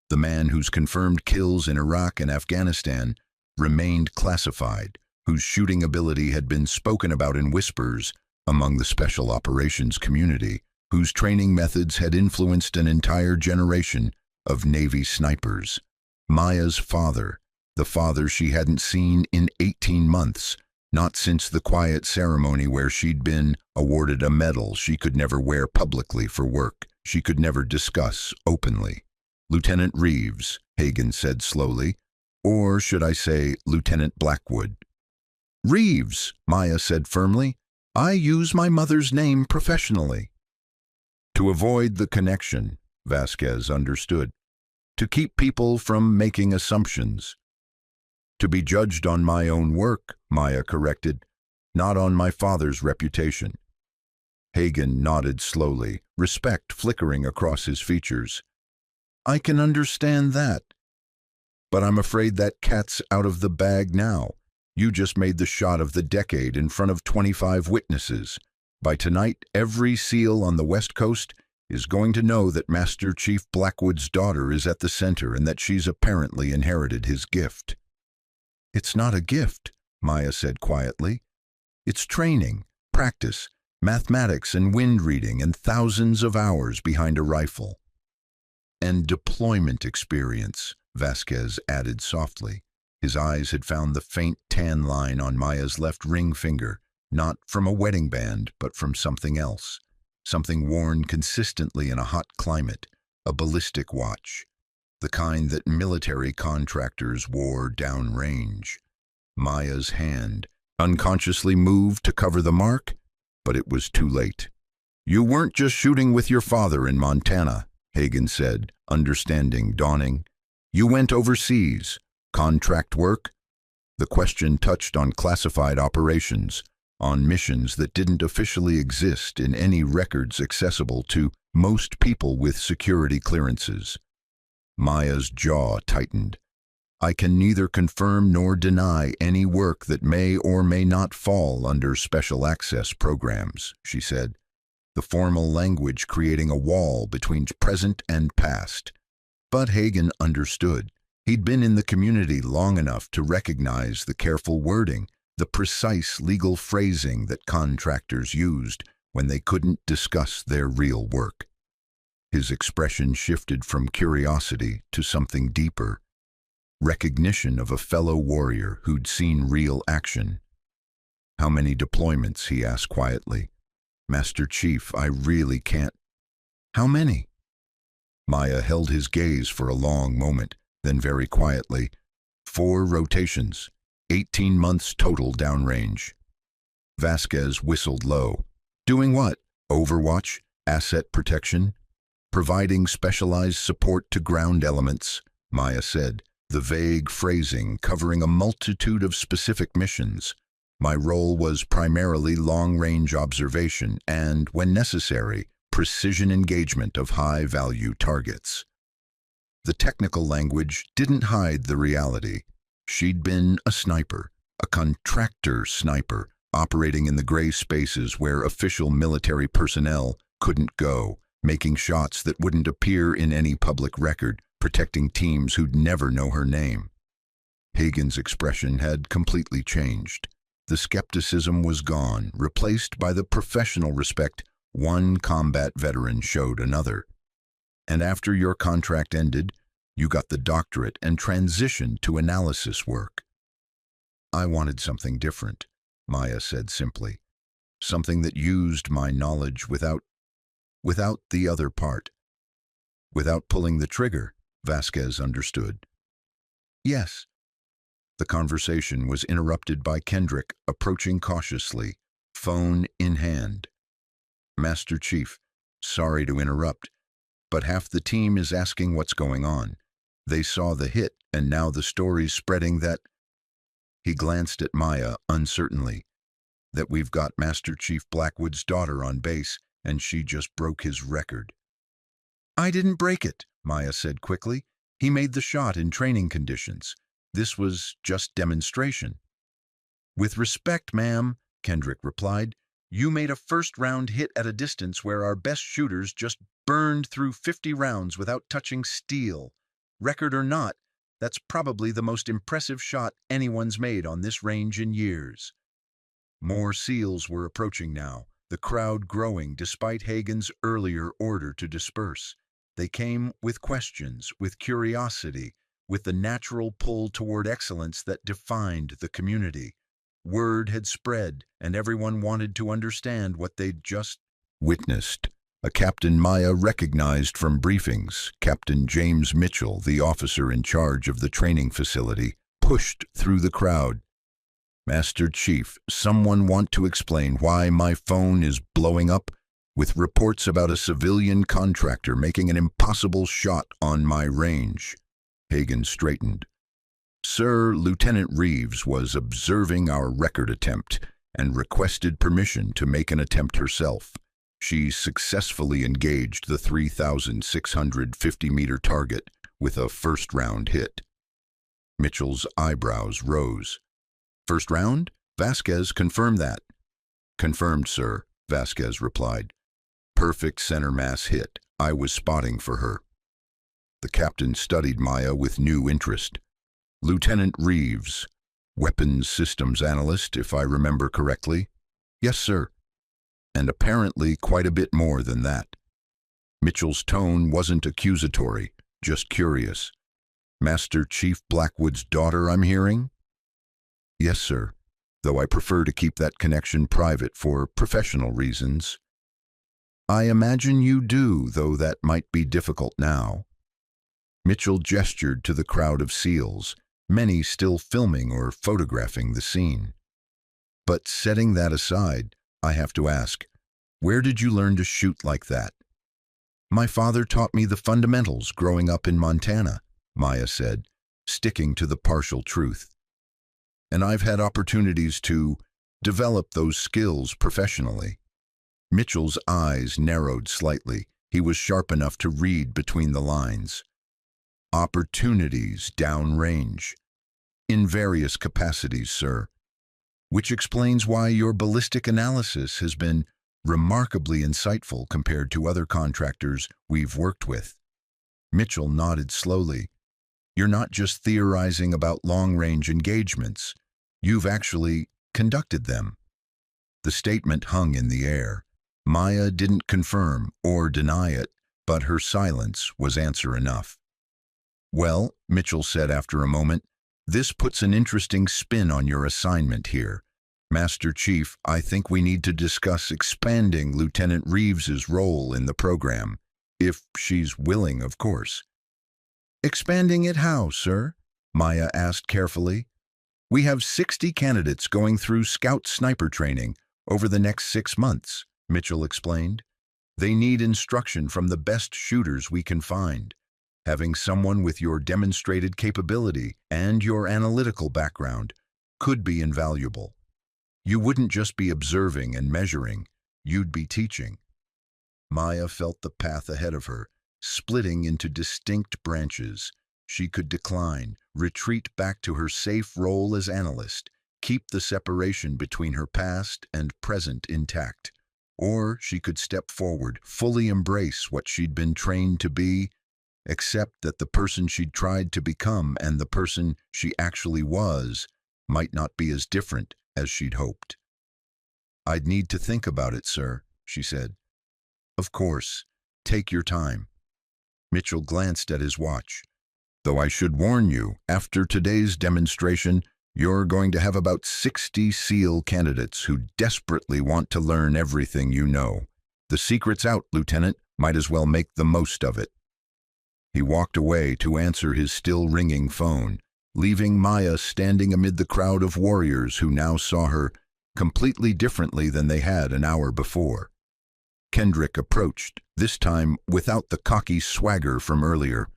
The man whose confirmed kills in Iraq and Afghanistan remained classified, whose shooting ability had been spoken about in whispers among the special operations community, whose training methods had influenced an entire generation of Navy snipers. Maya's father, the father she hadn't seen in 18 months, not since the quiet ceremony where she'd been awarded a medal she could never wear publicly for work, she could never discuss openly. Lieutenant Reeves, Hagen said slowly, or should I say Lieutenant Blackwood? Reeves, Maya said firmly. I use my mother's name professionally. To avoid the connection, Vasquez understood. To keep people from making assumptions. To be judged on my own work, Maya corrected, not on my father's reputation. Hagen nodded slowly, respect flickering across his features. I can understand that. But I'm afraid that cat's out of the bag now. You just made the shot of the decade in front of 25 witnesses. By tonight, every SEAL on the West Coast is going to know that Master Chief Blackwood's daughter is at the center and that she's apparently inherited his gift." "It's not a gift," Maya said quietly. "It's training, practice, mathematics and wind reading, and thousands of hours behind a rifle." "And deployment experience," Vasquez added softly. His eyes had found the faint tan line on Maya's left ring finger, not from a wedding band, but from something else. Something worn consistently in a hot climate, a ballistic watch, the kind that military contractors wore downrange. Maya's hand unconsciously moved to cover the mark, but it was too late. "You weren't just shooting with your father in Montana," Hagen said, understanding dawning. "You went overseas. Contract work?" The question touched on classified operations, on missions that didn't officially exist in any records accessible to most people with security clearances. Maya's jaw tightened. "I can neither confirm nor deny any work that may or may not fall under special access programs," she said, the formal language creating a wall between present and past. But Hagen understood. He'd been in the community long enough to recognize the careful wording, the precise legal phrasing that contractors used when they couldn't discuss their real work. His expression shifted from curiosity to something deeper, recognition of a fellow warrior who'd seen real action. "How many deployments?" he asked quietly. "Master Chief, I really can't." "How many?" Maya held his gaze for a long moment, then very quietly, 4 rotations, 18 months total downrange." Vasquez whistled low. "Doing what? Overwatch? Asset protection?" "Providing specialized support to ground elements," Maya said, the vague phrasing covering a multitude of specific missions. "My role was primarily long-range observation and, when necessary, precision engagement of high-value targets." The technical language didn't hide the reality. She'd been a sniper, a contractor sniper, operating in the gray spaces where official military personnel couldn't go, making shots that wouldn't appear in any public record, protecting teams who'd never know her name. Hagen's expression had completely changed. The skepticism was gone, replaced by the professional respect one combat veteran showed another. "And after your contract ended, you got the doctorate and transitioned to analysis work." "I wanted something different," Maya said simply. "Something that used my knowledge without the other part." "Without pulling the trigger," Vasquez understood. "Yes." The conversation was interrupted by Kendrick approaching cautiously, phone in hand. "Master Chief, sorry to interrupt, but half the team is asking what's going on. They saw the hit, and now the story's spreading that—" He glanced at Maya uncertainly. "That we've got Master Chief Blackwood's daughter on base, and she just broke his record." "I didn't break it," Maya said quickly. "He made the shot in training conditions. This was just demonstration." "With respect, ma'am," Kendrick replied, "you made a first-round hit at a distance where our best shooters just burned through 50 rounds without touching steel. Record or not, that's probably the most impressive shot anyone's made on this range in years." More SEALs were approaching now, the crowd growing despite Hagen's earlier order to disperse. They came with questions, with curiosity, with the natural pull toward excellence that defined the community. Word had spread, and everyone wanted to understand what they'd just witnessed. A Captain Maya recognized from briefings, Captain James Mitchell, the officer in charge of the training facility, pushed through the crowd. "Master Chief, someone want to explain why my phone is blowing up with reports about a civilian contractor making an impossible shot on my range?" Hagen straightened. "Sir, Lieutenant Reeves was observing our record attempt and requested permission to make an attempt herself. She successfully engaged the 3,650-meter target with a first-round hit." Mitchell's eyebrows rose. First round? Vasquez, confirm that. Confirmed, sir, Vasquez replied. Perfect center mass hit. I was spotting for her. The captain studied Maya with new interest. Lieutenant Reeves, weapons systems analyst, if I remember correctly. Yes, sir. And apparently quite a bit more than that. Mitchell's tone wasn't accusatory, just curious. Master Chief Blackwood's daughter, I'm hearing? Yes, sir, though I prefer to keep that connection private for professional reasons. I imagine you do, though that might be difficult now. Mitchell gestured to the crowd of SEALs, many still filming or photographing the scene. But setting that aside, I have to ask, where did you learn to shoot like that? My father taught me the fundamentals growing up in Montana, Maya said, sticking to the partial truth. And I've had opportunities to develop those skills professionally. Mitchell's eyes narrowed slightly. He was sharp enough to read between the lines. Opportunities downrange. In various capacities, sir. Which explains why your ballistic analysis has been remarkably insightful compared to other contractors we've worked with. Mitchell nodded slowly. You're not just theorizing about long-range engagements. You've actually conducted them. The statement hung in the air. Maya didn't confirm or deny it, but her silence was answer enough. Well, Mitchell said after a moment, this puts an interesting spin on your assignment here. Master Chief, I think we need to discuss expanding Lieutenant Reeves's role in the program, if she's willing, of course. Expanding it how, sir? Maya asked carefully. We have 60 candidates going through scout sniper training over the next 6 months, Mitchell explained. They need instruction from the best shooters we can find. Having someone with your demonstrated capability and your analytical background could be invaluable. You wouldn't just be observing and measuring, you'd be teaching. Maya felt the path ahead of her, splitting into distinct branches. She could decline, retreat back to her safe role as analyst, keep the separation between her past and present intact. Or she could step forward, fully embrace what she'd been trained to be, except that the person she'd tried to become and the person she actually was might not be as different as she'd hoped. I'd need to think about it, sir, she said. Of course. Take your time. Mitchell glanced at his watch. Though I should warn you, after today's demonstration, you're going to have about 60 SEAL candidates who desperately want to learn everything you know. The secret's out, Lieutenant. Might as well make the most of it. He walked away to answer his still ringing phone, leaving Maya standing amid the crowd of warriors who now saw her completely differently than they had an hour before. Kendrick approached, this time without the cocky swagger from earlier.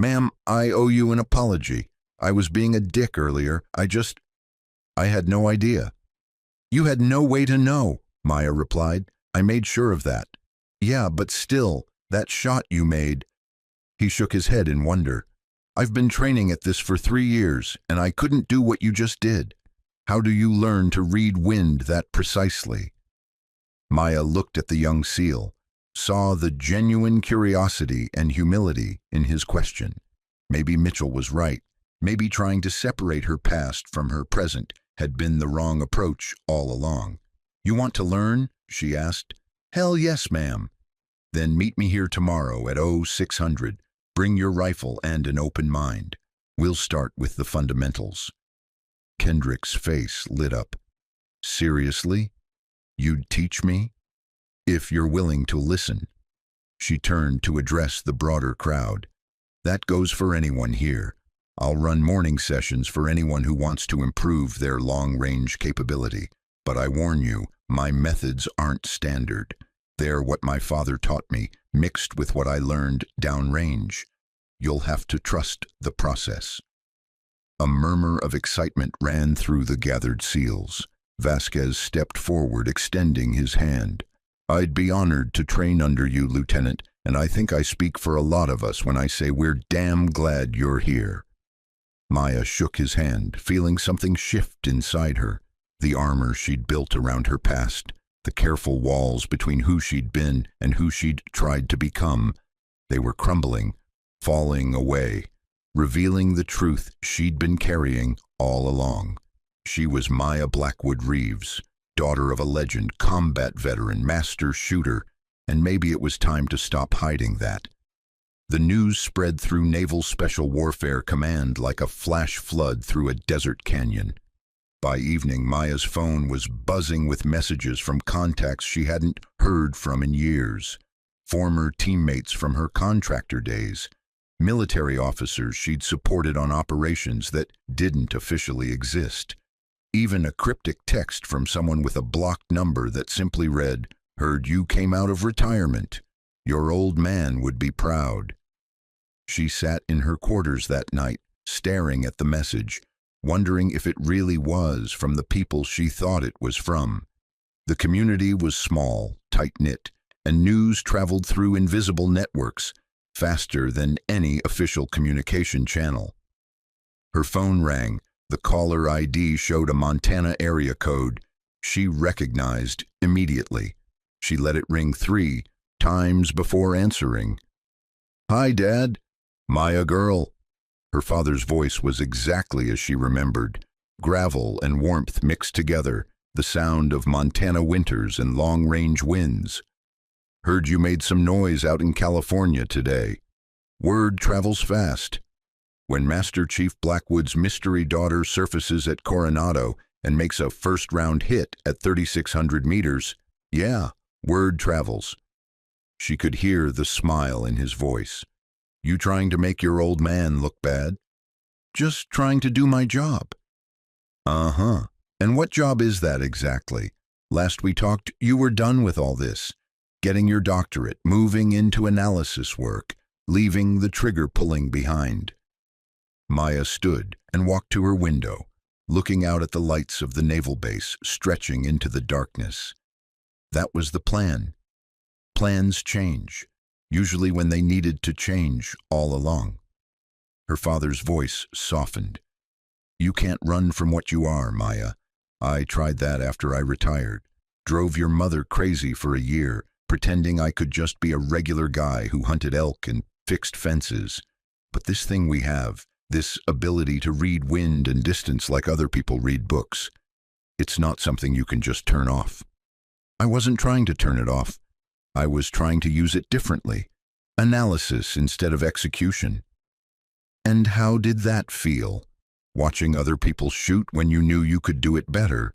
Ma'am, I owe you an apology. I was being a dick earlier. I had no idea. You had no way to know, Maya replied. I made sure of that. Yeah, but still, that shot you made. He shook his head in wonder. I've been training at this for 3 years, and I couldn't do what you just did. How do you learn to read wind that precisely? Maya looked at the young SEAL, saw the genuine curiosity and humility in his question. Maybe Mitchell was right. Maybe trying to separate her past from her present had been the wrong approach all along. You want to learn? She asked. Hell yes, ma'am. Then meet me here tomorrow at 0600. Bring your rifle and an open mind. We'll start with the fundamentals. Kendrick's face lit up. Seriously? You'd teach me? If you're willing to listen. She turned to address the broader crowd. That goes for anyone here. I'll run morning sessions for anyone who wants to improve their long-range capability. But I warn you, my methods aren't standard. They're what my father taught me, mixed with what I learned downrange. You'll have to trust the process. A murmur of excitement ran through the gathered SEALs. Vasquez stepped forward, extending his hand. I'd be honored to train under you, Lieutenant, and I think I speak for a lot of us when I say we're damn glad you're here. Maya shook his hand, feeling something shift inside her. The armor she'd built around her past, the careful walls between who she'd been and who she'd tried to become, they were crumbling, falling away, revealing the truth she'd been carrying all along. She was Maya Blackwood Reeves, daughter of a legend, combat veteran, master shooter, and maybe it was time to stop hiding that. The news spread through Naval Special Warfare Command like a flash flood through a desert canyon. By evening, Maya's phone was buzzing with messages from contacts she hadn't heard from in years. Former teammates from her contractor days, military officers she'd supported on operations that didn't officially exist. Even a cryptic text from someone with a blocked number that simply read, "Heard you came out of retirement. Your old man would be proud." She sat in her quarters that night, staring at the message, wondering if it really was from the people she thought it was from. The community was small, tight-knit, and news traveled through invisible networks, faster than any official communication channel. Her phone rang. The caller ID showed a Montana area code she recognized immediately. She let it ring 3 times before answering. "Hi, Dad." "Maya girl." Her father's voice was exactly as she remembered. Gravel and warmth mixed together, the sound of Montana winters and long-range winds. "Heard you made some noise out in California today. Word travels fast. When Master Chief Blackwood's mystery daughter surfaces at Coronado and makes a first-round hit at 3,600 meters, yeah, word travels." She could hear the smile in his voice. "You trying to make your old man look bad?" "Just trying to do my job." "Uh-huh. And what job is that exactly? Last we talked, you were done with all this. Getting your doctorate, moving into analysis work, leaving the trigger pulling behind." Maya stood and walked to her window, looking out at the lights of the naval base stretching into the darkness. That was the plan. Plans change, usually when they needed to change all along. Her father's voice softened. "You can't run from what you are, Maya. I tried that after I retired. Drove your mother crazy for a year, pretending I could just be a regular guy who hunted elk and fixed fences. But this thing we have, this ability to read wind and distance like other people read books, it's not something you can just turn off." "I wasn't trying to turn it off. I was trying to use it differently. Analysis instead of execution." "And how did that feel? Watching other people shoot when you knew you could do it better?"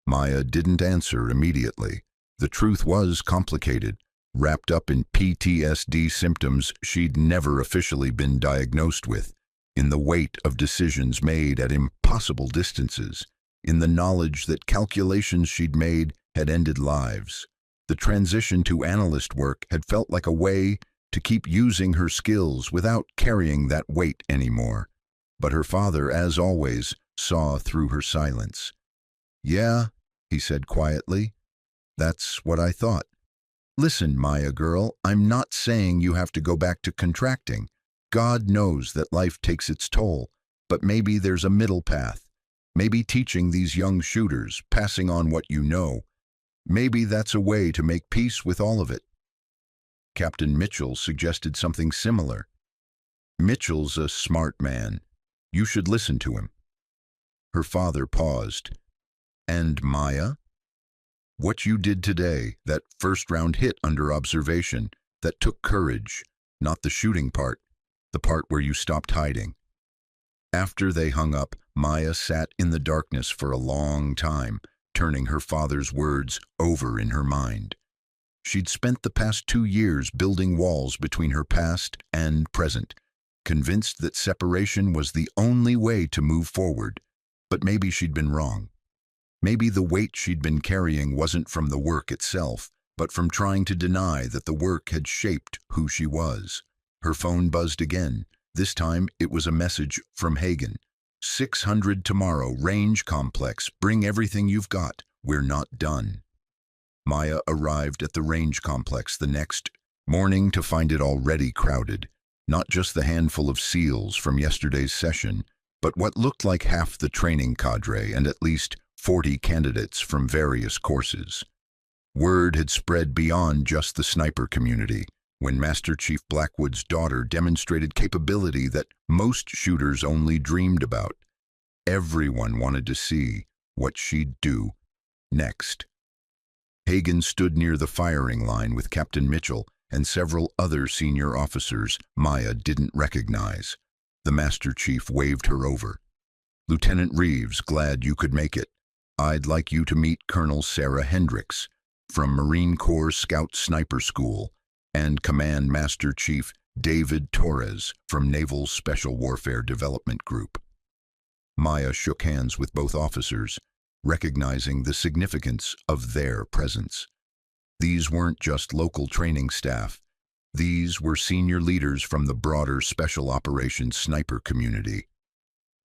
Maya didn't answer immediately. The truth was complicated, wrapped up in PTSD symptoms she'd never officially been diagnosed with, in the weight of decisions made at impossible distances, in the knowledge that calculations she'd made had ended lives. The transition to analyst work had felt like a way to keep using her skills without carrying that weight anymore. But her father, as always, saw through her silence. "Yeah," he said quietly, "that's what I thought. Listen, Maya girl, I'm not saying you have to go back to contracting. God knows that life takes its toll, but maybe there's a middle path. Maybe teaching these young shooters, passing on what you know. Maybe that's a way to make peace with all of it." Captain Mitchell suggested something similar. "Mitchell's a smart man. You should listen to him." Her father paused. "And Maya? What you did today, that first-round hit under observation, that took courage, not the shooting part, the part where you stopped hiding." After they hung up, Maya sat in the darkness for a long time, turning her father's words over in her mind. She'd spent the past 2 years building walls between her past and present, convinced that separation was the only way to move forward. But maybe she'd been wrong. Maybe the weight she'd been carrying wasn't from the work itself, but from trying to deny that the work had shaped who she was. Her phone buzzed again. This time it was a message from Hagen. 600 tomorrow, range complex, bring everything you've got, we're not done. Maya arrived at the range complex the next morning to find it already crowded. Not just the handful of SEALs from yesterday's session, but what looked like half the training cadre and at least 40 candidates from various courses. Word had spread beyond just the sniper community when Master Chief Blackwood's daughter demonstrated capability that most shooters only dreamed about. Everyone wanted to see what she'd do next. Hagen stood near the firing line with Captain Mitchell and several other senior officers Maya didn't recognize. The Master Chief waved her over. "Lieutenant Reeves, glad you could make it. I'd like you to meet Colonel Sarah Hendricks from Marine Corps Scout Sniper School and Command Master Chief David Torres from Naval Special Warfare Development Group." Maya shook hands with both officers, recognizing the significance of their presence. These weren't just local training staff. These were senior leaders from the broader Special Operations sniper community.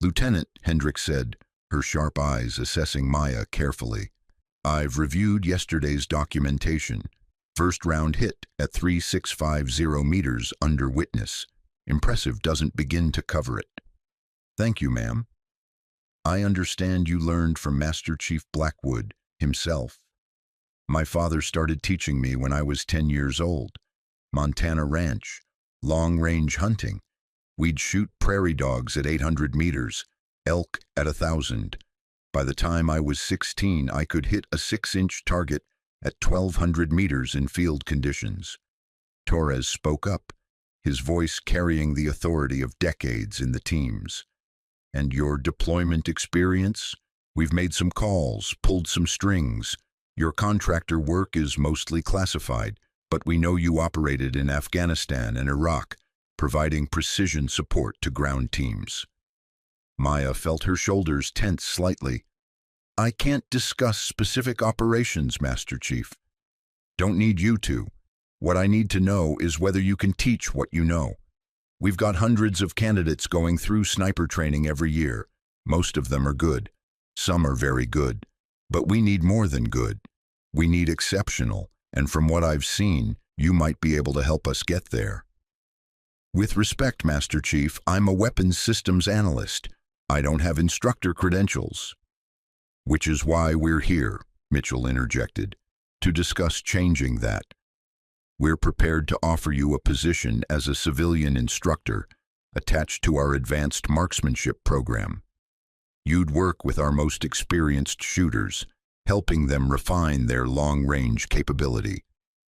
"Lieutenant," Hendricks said, her sharp eyes assessing Maya carefully, "I've reviewed yesterday's documentation. First round hit at 3650 meters under witness. Impressive doesn't begin to cover it." "Thank you, ma'am. I understand you learned from Master Chief Blackwood himself. My father started teaching me when I was 10 years old. Montana ranch, long-range hunting. We'd shoot prairie dogs at 800 meters, elk at 1,000. By the time I was 16, I could hit a 6-inch target at 1,200 meters in field conditions." Torres spoke up, his voice carrying the authority of decades in the teams. "And your deployment experience? We've made some calls, pulled some strings. Your contractor work is mostly classified, but we know you operated in Afghanistan and Iraq, providing precision support to ground teams." Maya felt her shoulders tense slightly. "I can't discuss specific operations, Master Chief. Don't need you to. What I need to know is whether you can teach what you know. We've got hundreds of candidates going through sniper training every year. Most of them are good. Some are very good. But we need more than good. We need exceptional, and from what I've seen, you might be able to help us get there." "With respect, Master Chief, I'm a weapons systems analyst. I don't have instructor credentials." "Which is why we're here," Mitchell interjected, "to discuss changing that. We're prepared to offer you a position as a civilian instructor attached to our advanced marksmanship program. You'd work with our most experienced shooters, helping them refine their long-range capability.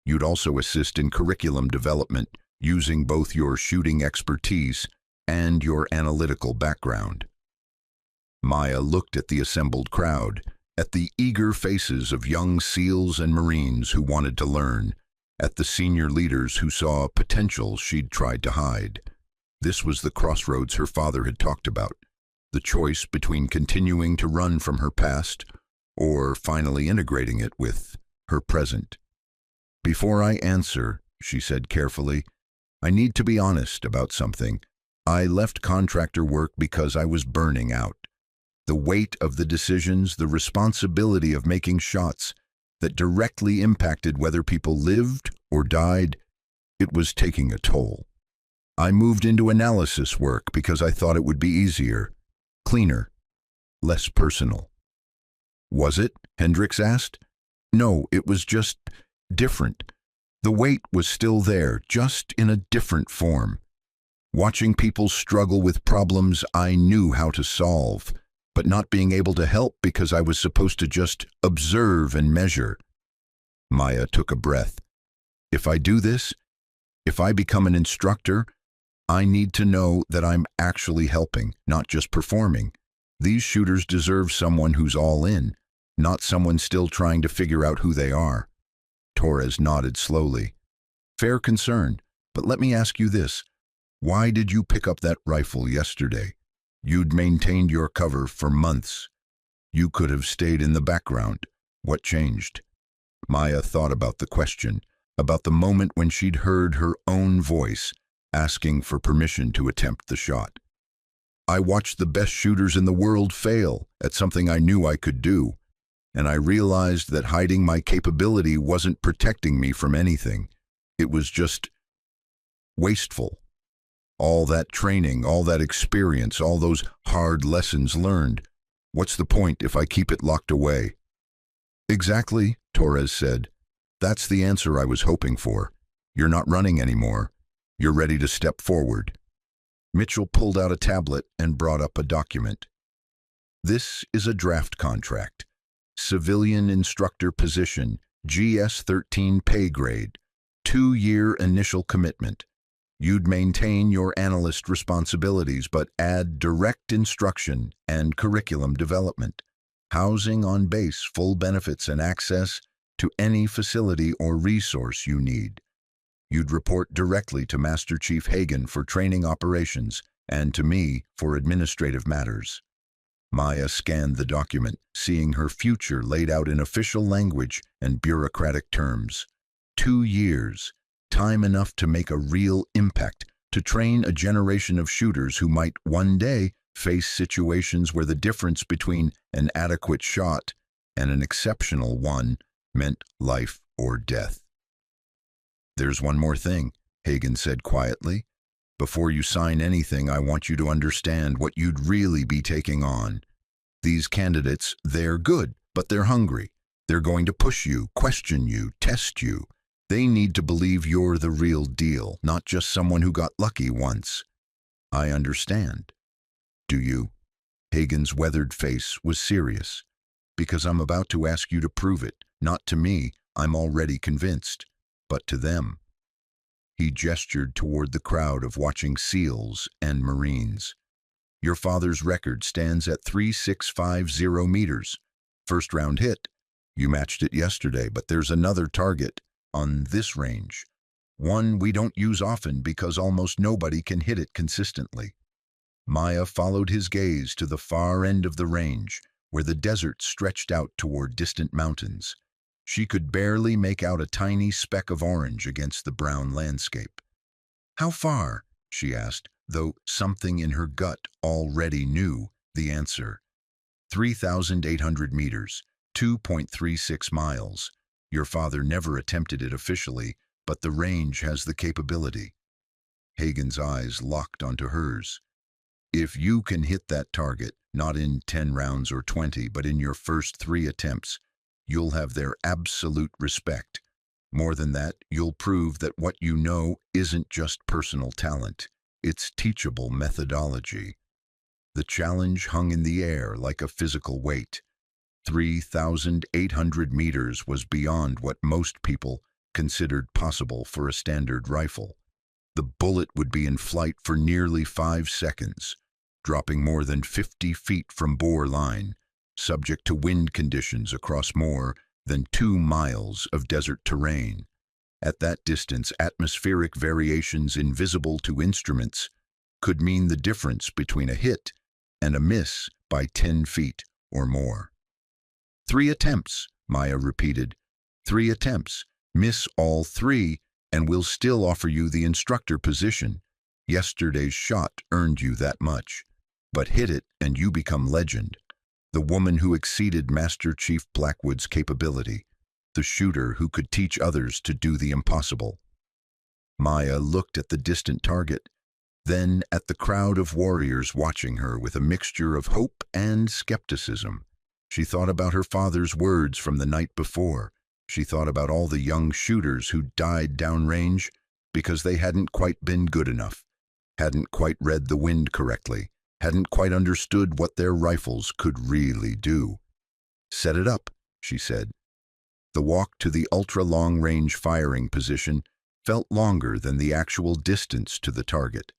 You'd also assist in curriculum development using both your shooting expertise and your analytical background." Maya looked at the assembled crowd, at the eager faces of young SEALs and Marines who wanted to learn, at the senior leaders who saw potential she'd tried to hide. This was the crossroads her father had talked about, the choice between continuing to run from her past or finally integrating it with her present. "Before I answer," she said carefully, "I need to be honest about something. I left contractor work because I was burning out. The weight of the decisions, the responsibility of making shots that directly impacted whether people lived or died, it was taking a toll. I moved into analysis work because I thought it would be easier, cleaner, less personal." "Was it?" Hendricks asked. "No, it was just different. The weight was still there, just in a different form. Watching people struggle with problems I knew how to solve, but not being able to help because I was supposed to just observe and measure." Maya took a breath. "If I do this, if I become an instructor, I need to know that I'm actually helping, not just performing. These shooters deserve someone who's all in, not someone still trying to figure out who they are." Torres nodded slowly. "Fair concern, but let me ask you this. Why did you pick up that rifle yesterday? You'd maintained your cover for months. You could have stayed in the background. What changed?" Maya thought about the question, about the moment when she'd heard her own voice asking for permission to attempt the shot. "I watched the best shooters in the world fail at something I knew I could do, and I realized that hiding my capability wasn't protecting me from anything. It was just wasteful." All that training, all that experience, all those hard lessons learned. What's the point if I keep it locked away? Exactly, Torres said. That's the answer I was hoping for. You're not running anymore. You're ready to step forward. Mitchell pulled out a tablet and brought up a document. This is a draft contract. Civilian instructor position, GS-13 pay grade. 2-year initial commitment. You'd maintain your analyst responsibilities but add direct instruction and curriculum development. Housing on base, full benefits and access to any facility or resource you need. You'd report directly to Master Chief Hagen for training operations and to me for administrative matters. Maya scanned the document, seeing her future laid out in official language and bureaucratic terms. 2 years, time enough to make a real impact, to train a generation of shooters who might one day face situations where the difference between an adequate shot and an exceptional one meant life or death. There's one more thing, Hagen said quietly. Before you sign anything, I want you to understand what you'd really be taking on. These candidates, they're good, but they're hungry. They're going to push you, question you, test you. They need to believe you're the real deal, not just someone who got lucky once. I understand. Do you? Hagen's weathered face was serious. Because I'm about to ask you to prove it. Not to me, I'm already convinced, but to them. He gestured toward the crowd of watching SEALs and Marines. Your father's record stands at 3,650 meters. First round hit. You matched it yesterday, but there's another target on this range. One we don't use often because almost nobody can hit it consistently. Maya followed his gaze to the far end of the range, where the desert stretched out toward distant mountains. She could barely make out a tiny speck of orange against the brown landscape. How far? She asked, though something in her gut already knew the answer. 3,800 meters, 2.36 miles. Your father never attempted it officially, but the range has the capability. Hagen's eyes locked onto hers. If you can hit that target, not in 10 rounds or 20, but in your first 3 attempts, you'll have their absolute respect. More than that, you'll prove that what you know isn't just personal talent. It's teachable methodology. The challenge hung in the air like a physical weight. 3,800 meters was beyond what most people considered possible for a standard rifle. The bullet would be in flight for nearly 5 seconds, dropping more than 50 feet from bore line, subject to wind conditions across more than 2 miles of desert terrain. At that distance, atmospheric variations invisible to instruments could mean the difference between a hit and a miss by 10 feet or more. 3 attempts, Maya repeated. 3 attempts. Miss all 3, and we'll still offer you the instructor position. Yesterday's shot earned you that much. But hit it, and you become legend. The woman who exceeded Master Chief Blackwood's capability. The shooter who could teach others to do the impossible. Maya looked at the distant target, then at the crowd of warriors watching her with a mixture of hope and skepticism. She thought about her father's words from the night before. She thought about all the young shooters who died downrange because they hadn't quite been good enough, hadn't quite read the wind correctly, hadn't quite understood what their rifles could really do. Set it up, she said. The walk to the ultra-long-range firing position felt longer than the actual distance to the target.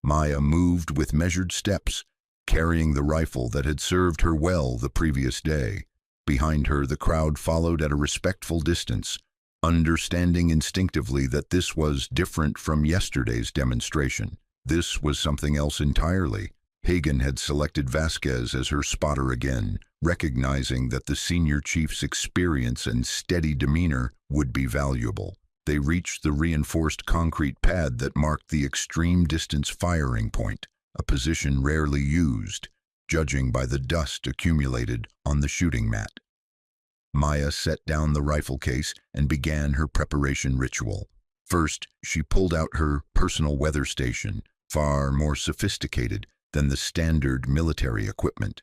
Maya moved with measured steps, carrying the rifle that had served her well the previous day. Behind her, the crowd followed at a respectful distance, understanding instinctively that this was different from yesterday's demonstration. This was something else entirely. Hagen had selected Vasquez as her spotter again, recognizing that the senior chief's experience and steady demeanor would be valuable. They reached the reinforced concrete pad that marked the extreme distance firing point, a position rarely used, judging by the dust accumulated on the shooting mat. Maya set down the rifle case and began her preparation ritual. First, she pulled out her personal weather station, far more sophisticated than the standard military equipment.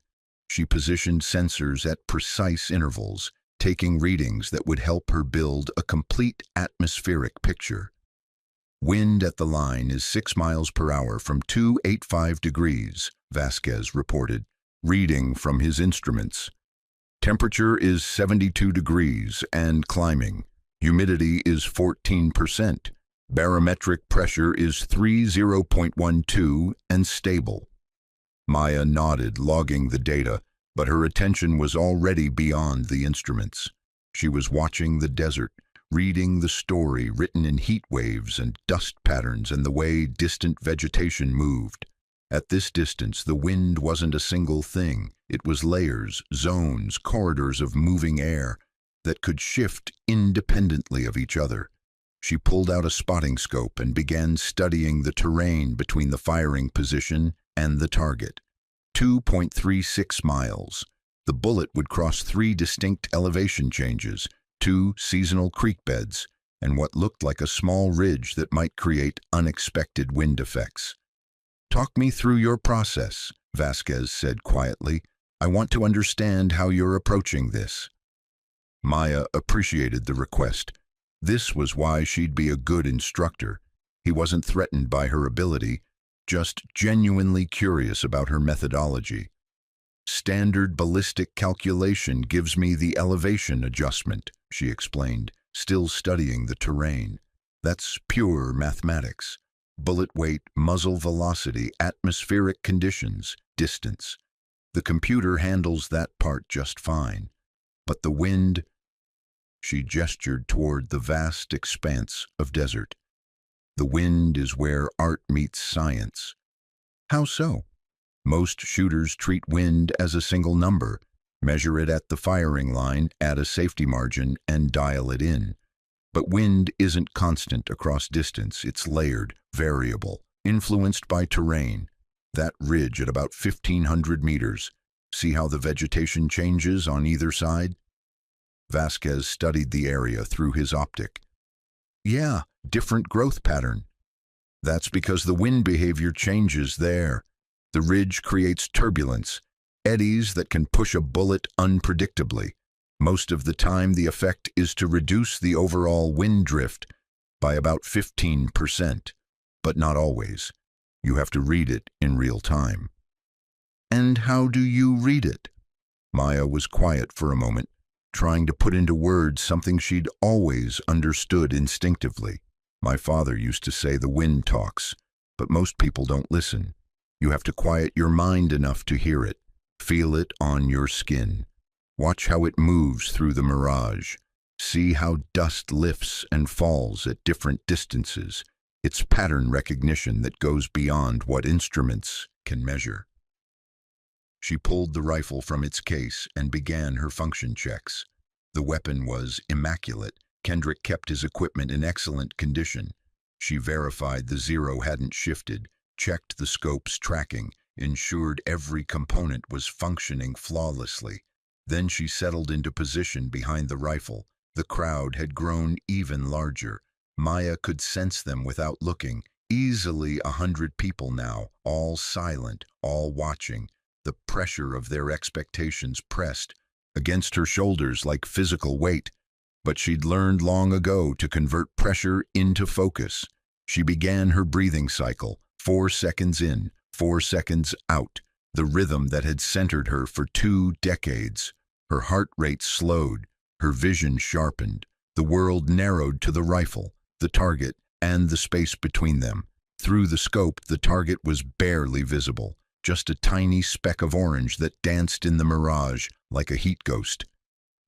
She positioned sensors at precise intervals, taking readings that would help her build a complete atmospheric picture. Wind at the line is 6 miles per hour from 285 degrees, Vasquez reported, reading from his instruments. Temperature is 72 degrees and climbing. Humidity is 14%. Barometric pressure is 30.12 and stable. Maya nodded, logging the data, but her attention was already beyond the instruments. She was watching the desert, reading the story written in heat waves and dust patterns and the way distant vegetation moved. At this distance, the wind wasn't a single thing. It was layers, zones, corridors of moving air that could shift independently of each other. She pulled out a spotting scope and began studying the terrain between the firing position and the target. 2.36 miles. The bullet would cross 3 distinct elevation changes, 2 seasonal creek beds, and what looked like a small ridge that might create unexpected wind effects. "Talk me through your process," Vasquez said quietly. "I want to understand how you're approaching this." Maya appreciated the request. This was why she'd be a good instructor. He wasn't threatened by her ability, just genuinely curious about her methodology. "Standard ballistic calculation gives me the elevation adjustment," she explained, still studying the terrain. "That's pure mathematics. Bullet weight, muzzle velocity, atmospheric conditions, distance. The computer handles that part just fine. But the wind—" She gestured toward the vast expanse of desert. "The wind is where art meets science." "How so?" "Most shooters treat wind as a single number, measure it at the firing line, add a safety margin, and dial it in. But wind isn't constant across distance. It's layered, variable, influenced by terrain. That ridge at about 1,500 meters. See how the vegetation changes on either side?" Vasquez studied the area through his optic. "Yeah, different growth pattern." "That's because the wind behavior changes there. The ridge creates turbulence, eddies that can push a bullet unpredictably. Most of the time, the effect is to reduce the overall wind drift by about 15%, but not always. You have to read it in real time." "And how do you read it?" Maya was quiet for a moment, trying to put into words something she'd always understood instinctively. "My father used to say the wind talks, but most people don't listen. You have to quiet your mind enough to hear it, feel it on your skin. Watch how it moves through the mirage. See how dust lifts and falls at different distances. It's pattern recognition that goes beyond what instruments can measure." She pulled the rifle from its case and began her function checks. The weapon was immaculate. Kendrick kept his equipment in excellent condition. She verified the zero hadn't shifted, checked the scope's tracking, ensured every component was functioning flawlessly. Then she settled into position behind the rifle. The crowd had grown even larger. Maya could sense them without looking. Easily 100 people now, all silent, all watching. The pressure of their expectations pressed against her shoulders like physical weight. But she'd learned long ago to convert pressure into focus. She began her breathing cycle, 4 seconds in, 4 seconds out, the rhythm that had centered her for 2 decades. Her heart rate slowed, her vision sharpened. The world narrowed to the rifle, the target, and the space between them. Through the scope, the target was barely visible, just a tiny speck of orange that danced in the mirage like a heat ghost.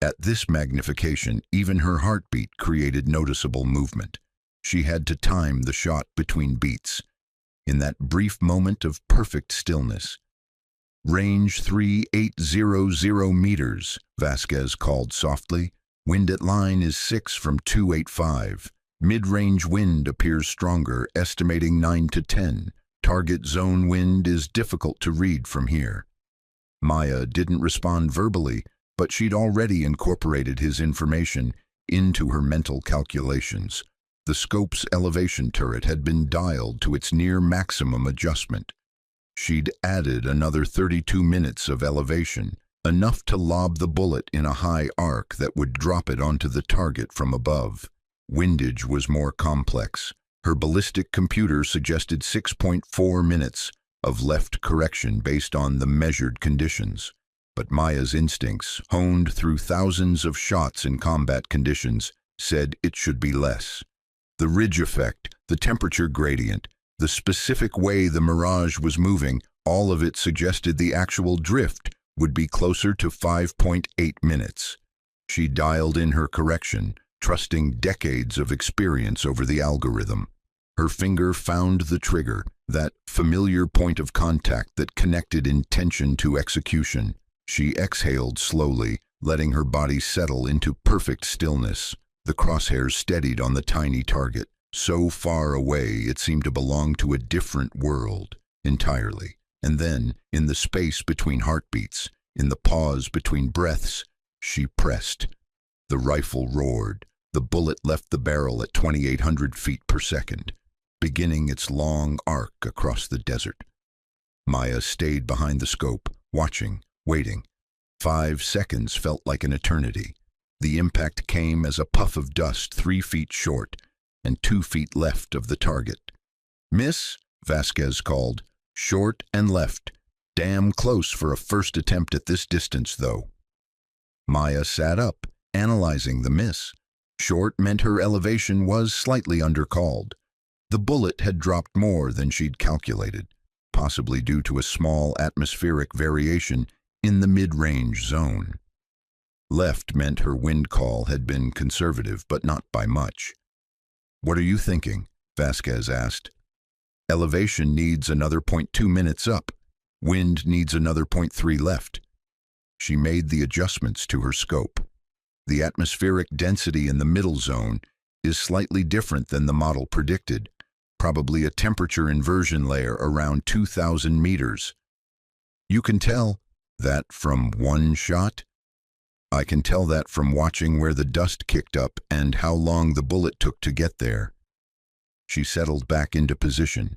At this magnification, even her heartbeat created noticeable movement. She had to time the shot between beats. In that brief moment of perfect stillness, "Range 3800 meters, Vasquez called softly. "Wind at line is 6 from 285. Mid-range wind appears stronger, estimating 9 to 10. Target zone wind is difficult to read from here." Maya didn't respond verbally, but she'd already incorporated his information into her mental calculations. The scope's elevation turret had been dialed to its near maximum adjustment. She'd added another 32 minutes of elevation, enough to lob the bullet in a high arc that would drop it onto the target from above. Windage was more complex. Her ballistic computer suggested 6.4 minutes of left correction based on the measured conditions. But Maya's instincts, honed through thousands of shots in combat conditions, said it should be less. The ridge effect, the temperature gradient, the specific way the mirage was moving, all of it suggested the actual drift would be closer to 5.8 minutes. She dialed in her correction, trusting decades of experience over the algorithm. Her finger found the trigger, that familiar point of contact that connected intention to execution. She exhaled slowly, letting her body settle into perfect stillness. The crosshairs steadied on the tiny target, so far away it seemed to belong to a different world, entirely. And then, in the space between heartbeats, in the pause between breaths, she pressed. The rifle roared. The bullet left the barrel at 2,800 feet per second, beginning its long arc across the desert. Maya stayed behind the scope, watching, waiting. 5 seconds felt like an eternity. The impact came as a puff of dust 3 feet short and 2 feet left of the target. "Miss," Vasquez called. "Short and left. Damn close for a first attempt at this distance, though." Maya sat up, analyzing the miss. Short meant her elevation was slightly undercalled. The bullet had dropped more than she'd calculated, possibly due to a small atmospheric variation in the mid-range zone. Left meant her wind call had been conservative, but not by much. "What are you thinking?" Vasquez asked. "Elevation needs another 0.2 minutes up. Wind needs another 0.3 left." She made the adjustments to her scope. The atmospheric density in the middle zone is slightly different than the model predicted, probably a temperature inversion layer around 2,000 meters. "You can tell that from one shot?" "I can tell that from watching where the dust kicked up and how long the bullet took to get there." She settled back into position.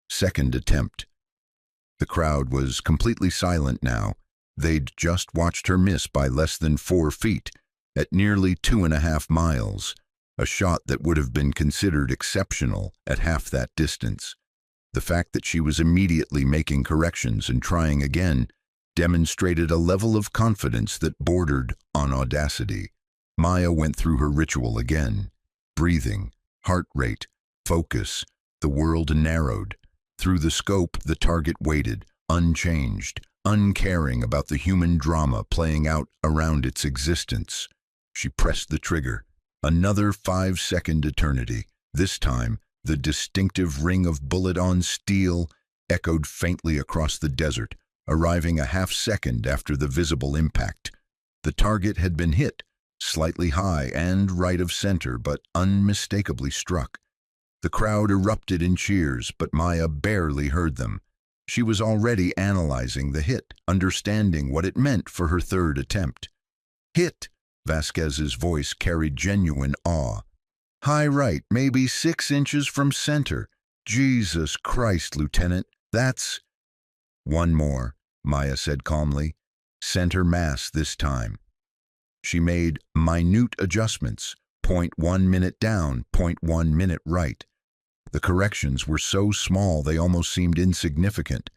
Second attempt. The crowd was completely silent now. They'd just watched her miss by less than 4 feet, at nearly 2.5 miles, a shot that would have been considered exceptional at half that distance. The fact that she was immediately making corrections and trying again demonstrated a level of confidence that bordered on audacity. Maya went through her ritual again. Breathing, heart rate, focus. The world narrowed. Through the scope, the target waited, unchanged, uncaring about the human drama playing out around its existence. She pressed the trigger. Another 5-second eternity. This time, the distinctive ring of bullet on steel echoed faintly across the desert, arriving a half-second after the visible impact. The target had been hit, slightly high and right of center, but unmistakably struck. The crowd erupted in cheers, but Maya barely heard them. She was already analyzing the hit, understanding what it meant for her third attempt. "Hit!" Vasquez's voice carried genuine awe. "High right, maybe 6 inches from center. Jesus Christ, Lieutenant, that's—" "One more," Maya said calmly. "Center mass this time." She made minute adjustments, 0.1 minute down, 0.1 minute right. The corrections were so small they almost seemed insignificant.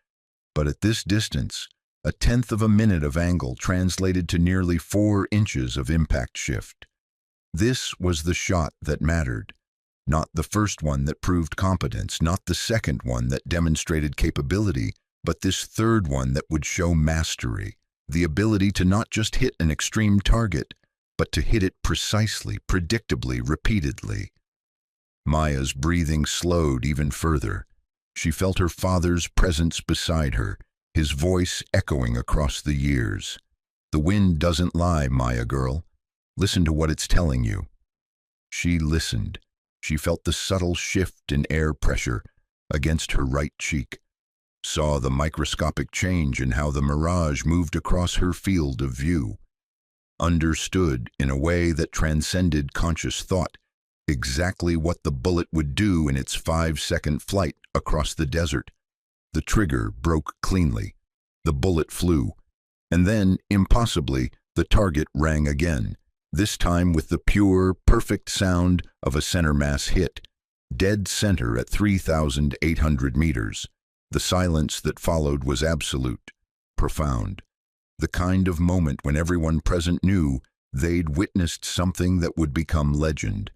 But at this distance, a 1/10 of a minute of angle translated to nearly 4 inches of impact shift. This was the shot that mattered. Not the first one that proved competence, not the second one that demonstrated capability, but this third one that would show mastery, the ability to not just hit an extreme target, but to hit it precisely, predictably, repeatedly. Maya's breathing slowed even further. She felt her father's presence beside her, his voice echoing across the years. "The wind doesn't lie, Maya girl. Listen to what it's telling you." She listened. She felt the subtle shift in air pressure against her right cheek, saw the microscopic change in how the mirage moved across her field of view, understood in a way that transcended conscious thought exactly what the bullet would do in its 5-second flight across the desert. The trigger broke cleanly. The bullet flew. And then, impossibly, the target rang again, this time with the pure, perfect sound of a center mass hit, dead center at 3,800 meters. The silence that followed was absolute, profound, the kind of moment when everyone present knew they'd witnessed something that would become legend,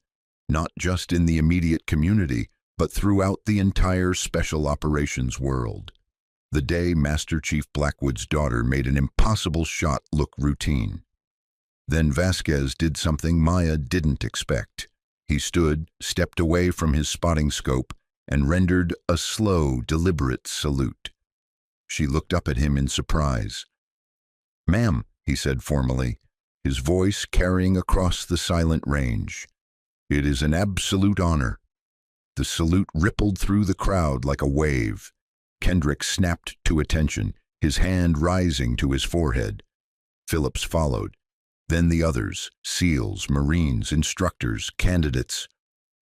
not just in the immediate community, but throughout the entire special operations world. The day Master Chief Blackwood's daughter made an impossible shot look routine. Then Vasquez did something Maya didn't expect. He stood, stepped away from his spotting scope, and rendered a slow, deliberate salute. She looked up at him in surprise. "Ma'am," he said formally, his voice carrying across the silent range. "It is an absolute honor." The salute rippled through the crowd like a wave. Kendrick snapped to attention, his hand rising to his forehead. Phillips followed. Then the others, SEALs, Marines, instructors, candidates,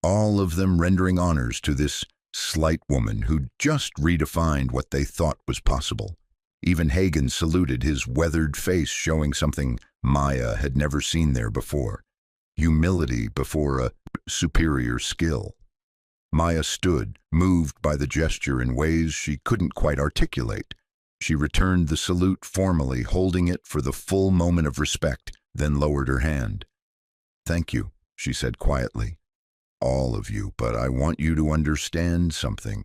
all of them rendering honors to this slight woman who'd just redefined what they thought was possible. Even Hagen saluted, his weathered face showing something Maya had never seen there before. Humility before a superior skill. Maya stood, moved by the gesture in ways she couldn't quite articulate. She returned the salute formally, holding it for the full moment of respect, then lowered her hand. "Thank you," she said quietly. "All of you, but I want you to understand something.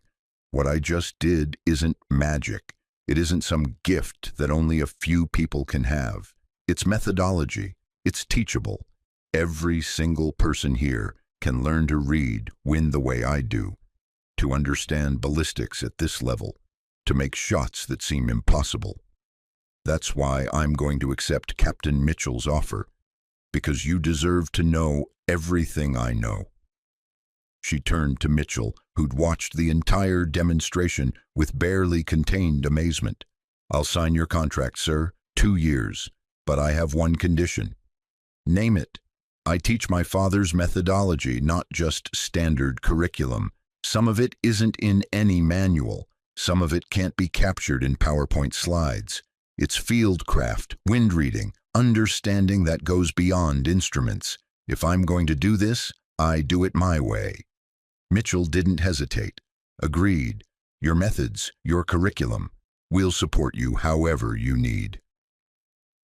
What I just did isn't magic. It isn't some gift that only a few people can have. It's methodology. It's teachable. Every single person here can learn to read wind the way I do, to understand ballistics at this level, to make shots that seem impossible. That's why I'm going to accept Captain Mitchell's offer, because you deserve to know everything I know." She turned to Mitchell, who'd watched the entire demonstration with barely contained amazement. "I'll sign your contract, sir, 2 years, but I have one condition." "Name it." "I teach my father's methodology, not just standard curriculum. Some of it isn't in any manual. Some of it can't be captured in PowerPoint slides. It's fieldcraft, wind reading, understanding that goes beyond instruments. If I'm going to do this, I do it my way." Mitchell didn't hesitate. "Agreed. Your methods, your curriculum. We'll support you however you need."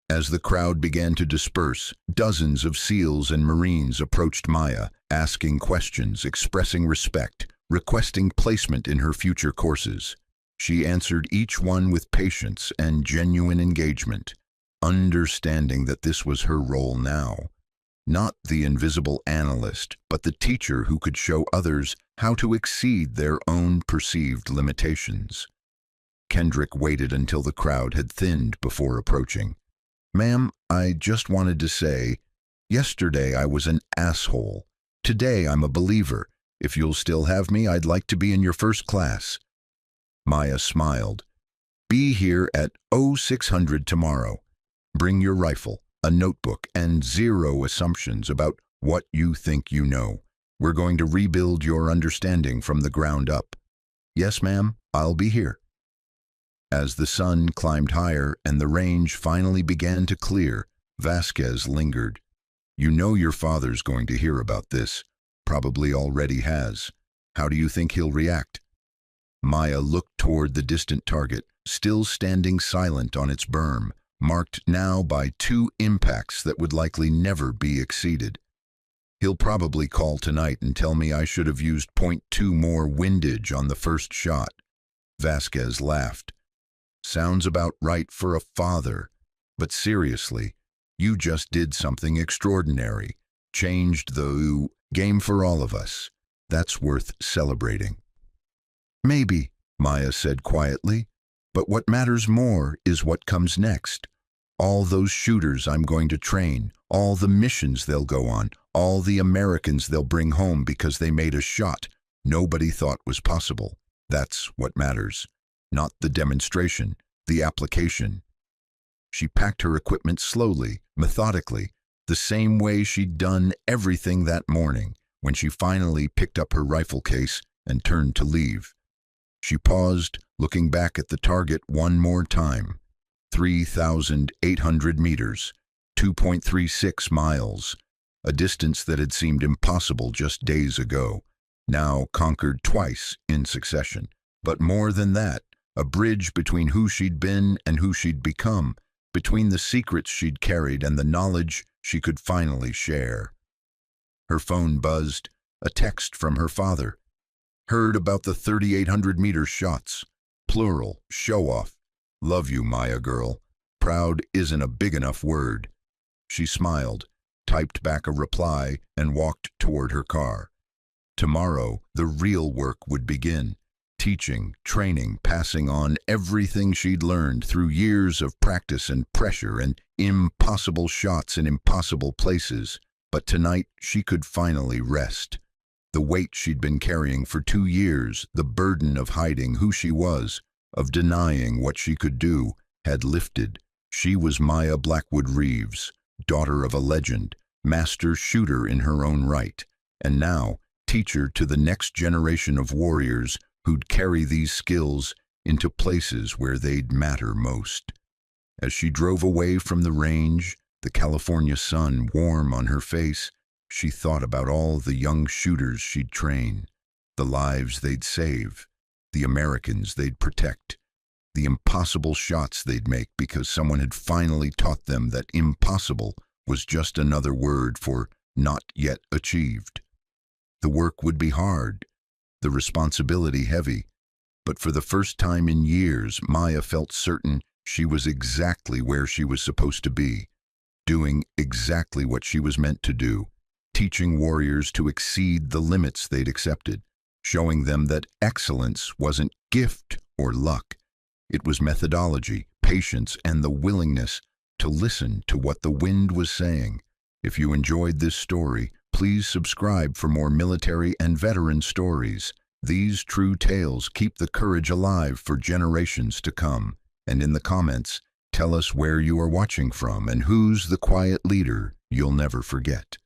As the crowd began to disperse, dozens of SEALs and Marines approached Maya, asking questions, expressing respect, requesting placement in her future courses. She answered each one with patience and genuine engagement, understanding that this was her role now. Not the invisible analyst, but the teacher who could show others how to exceed their own perceived limitations. Kendrick waited until the crowd had thinned before approaching. "Ma'am, I just wanted to say, yesterday I was an asshole. Today I'm a believer. If you'll still have me, I'd like to be in your first class." Maya smiled. "Be here at 0600 tomorrow. Bring your rifle, a notebook, and 0 assumptions about what you think you know. We're going to rebuild your understanding from the ground up." "Yes, ma'am, I'll be here." As the sun climbed higher and the range finally began to clear, Vasquez lingered. "You know your father's going to hear about this. Probably already has. How do you think he'll react?" Maya looked toward the distant target, still standing silent on its berm, marked now by 2 impacts that would likely never be exceeded. "He'll probably call tonight and tell me I should have used .2 more windage on the first shot." Vasquez laughed. "Sounds about right for a father. But seriously, you just did something extraordinary. Changed the game for all of us. That's worth celebrating." "Maybe," Maya said quietly, "but what matters more is what comes next. All those shooters I'm going to train, all the missions they'll go on, all the Americans they'll bring home because they made a shot nobody thought was possible. That's what matters. Not the demonstration, the application." She packed her equipment slowly, methodically, the same way she'd done everything that morning, when she finally picked up her rifle case and turned to leave. She paused, looking back at the target one more time. 3,800 meters, 2.36 miles, a distance that had seemed impossible just days ago, now conquered twice in succession. But more than that, a bridge between who she'd been and who she'd become, between the secrets she'd carried and the knowledge she could finally share. Her phone buzzed, a text from her father. Heard about the 3,800-meter shots. Plural, show off. Love you, Maya girl. Proud isn't a big enough word. She smiled, typed back a reply, and walked toward her car. Tomorrow, the real work would begin. Teaching, training, passing on everything she'd learned through years of practice and pressure and impossible shots in impossible places. But tonight, she could finally rest. The weight she'd been carrying for 2 years, the burden of hiding who she was, of denying what she could do, had lifted. She was Maya Blackwood Reeves, daughter of a legend, master shooter in her own right, and now teacher to the next generation of warriors who'd carry these skills into places where they'd matter most. As she drove away from the range, the California sun warm on her face, she thought about all the young shooters she'd train, the lives they'd save, the Americans they'd protect, the impossible shots they'd make because someone had finally taught them that impossible was just another word for not yet achieved. The work would be hard, the responsibility heavy, but for the first time in years, Maya felt certain she was exactly where she was supposed to be, doing exactly what she was meant to do, teaching warriors to exceed the limits they'd accepted, showing them that excellence wasn't gift or luck. It was methodology, patience, and the willingness to listen to what the wind was saying. If you enjoyed this story, please subscribe for more military and veteran stories. These true tales keep the courage alive for generations to come. And in the comments, tell us where you are watching from and who's the quiet leader you'll never forget.